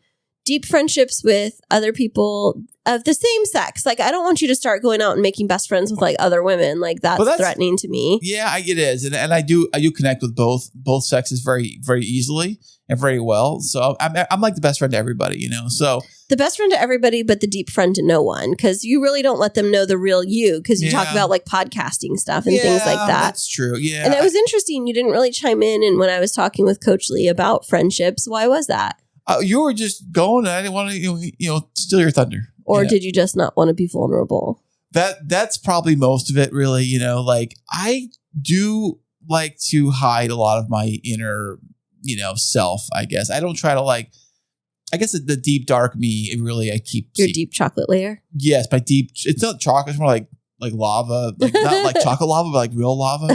deep friendships with other people of the same sex. Like, I don't want you to start going out and making best friends with like other women. Like that's threatening to me. Yeah, it is. And I do connect with both sexes very, very easily and very well. So I'm like the best friend to everybody, So the best friend to everybody, but the deep friend to no one. Because you really don't let them know the real you. Because you talk about like podcasting stuff and things like that. That's true. Yeah. And it was interesting. You didn't really chime in. And when I was talking with Coach Lee about friendships, why was that? You were just going, and I didn't want to, steal your thunder. Or did you just not want to be vulnerable? That's probably most of it, really. Like I do like to hide a lot of my inner, self. I guess I don't try to I guess the deep dark me. It really I keep your deep chocolate layer. Yes, my deep. It's not chocolate. It's more like lava, not like chocolate lava, but like real lava.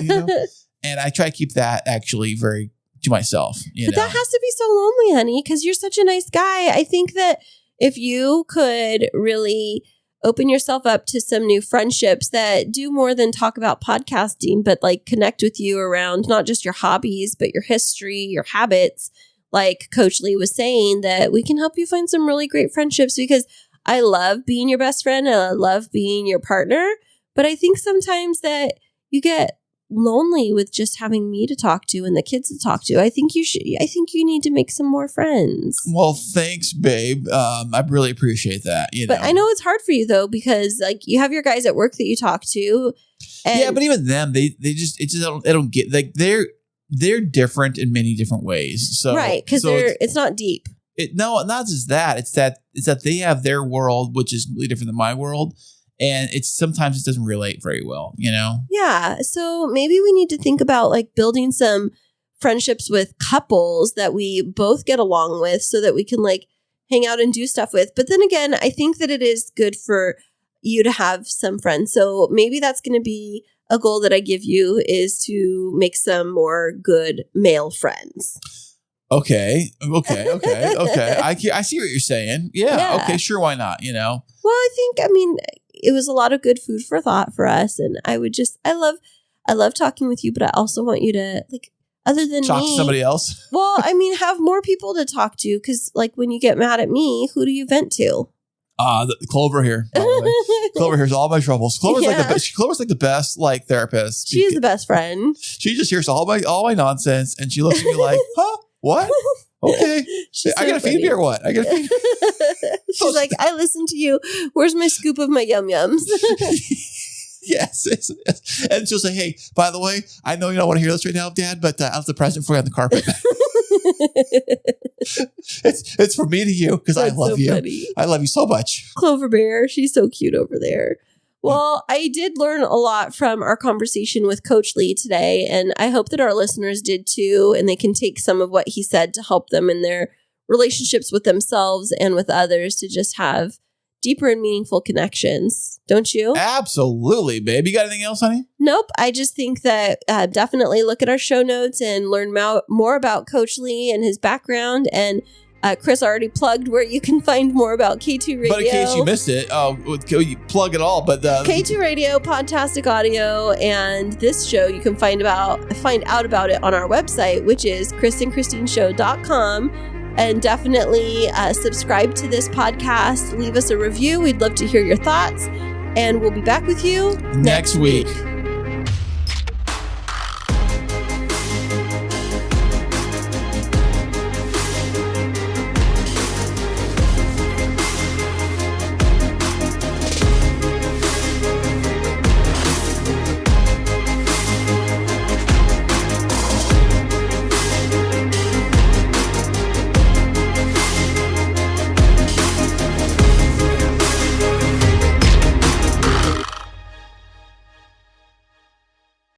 And I try to keep that actually very to myself. But that has to be so lonely, honey, because you're such a nice guy. I think that if you could really open yourself up to some new friendships that do more than talk about podcasting, but like connect with you around not just your hobbies, but your history, your habits, like Coach Lee was saying, that we can help you find some really great friendships, because I love being your best friend and I love being your partner. But I think sometimes that you get lonely with just having me to talk to and the kids to talk to. I think you need to make some more friends. Well, thanks, babe. I really appreciate that. But I know it's hard for you though, because like you have your guys at work that you talk to. And yeah, but even them, they don't get like they're different in many different ways. So right, because it's not deep. No, not just that. It's that they have their world, which is completely different than my world. And sometimes it doesn't relate very well, Yeah. So maybe we need to think about like building some friendships with couples that we both get along with so that we can like hang out and do stuff with. But then again, I think that it is good for you to have some friends. So maybe that's going to be a goal that I give you, is to make some more good male friends. Okay. I see what you're saying. Yeah. Okay. Sure. Why not? Well, I mean, it was a lot of good food for thought for us. And I love talking with you, but I also want you to, like, other than talk me, to somebody else. Well, I mean, have more people to talk to. Because like when you get mad at me, who do you vent to? Clover here. Clover hears all my troubles. Clover's like the best like therapist. She is the best friend. She just hears all my nonsense, and she looks at me like, huh? What? Okay. I gotta feed me or what? I gotta feed. She's like, I listen to you. Where's my scoop of my yum yums? Yes. And she'll say, hey, by the way, I know you don't want to hear this right now, Dad, but I left the present for you on the carpet. It's from me to you because I love you. Funny. I love you so much. Clover Bear, she's so cute over there. Well, I did learn a lot from our conversation with Coach Lee today, and I hope that our listeners did too, and they can take some of what he said to help them in their relationships with themselves and with others to just have deeper and meaningful connections. Don't you? Absolutely, babe. You got anything else, honey? Nope. I just think that definitely look at our show notes and learn more about Coach Lee and his background. And Kris already plugged where you can find more about K2 Radio. But in case you missed it, you plug it all. But K2 Radio, Podtastic Audio, and this show you can find out about it on our website, which is KrisandKristineShow.com. And definitely subscribe to this podcast. Leave us a review. We'd love to hear your thoughts. And we'll be back with you next week.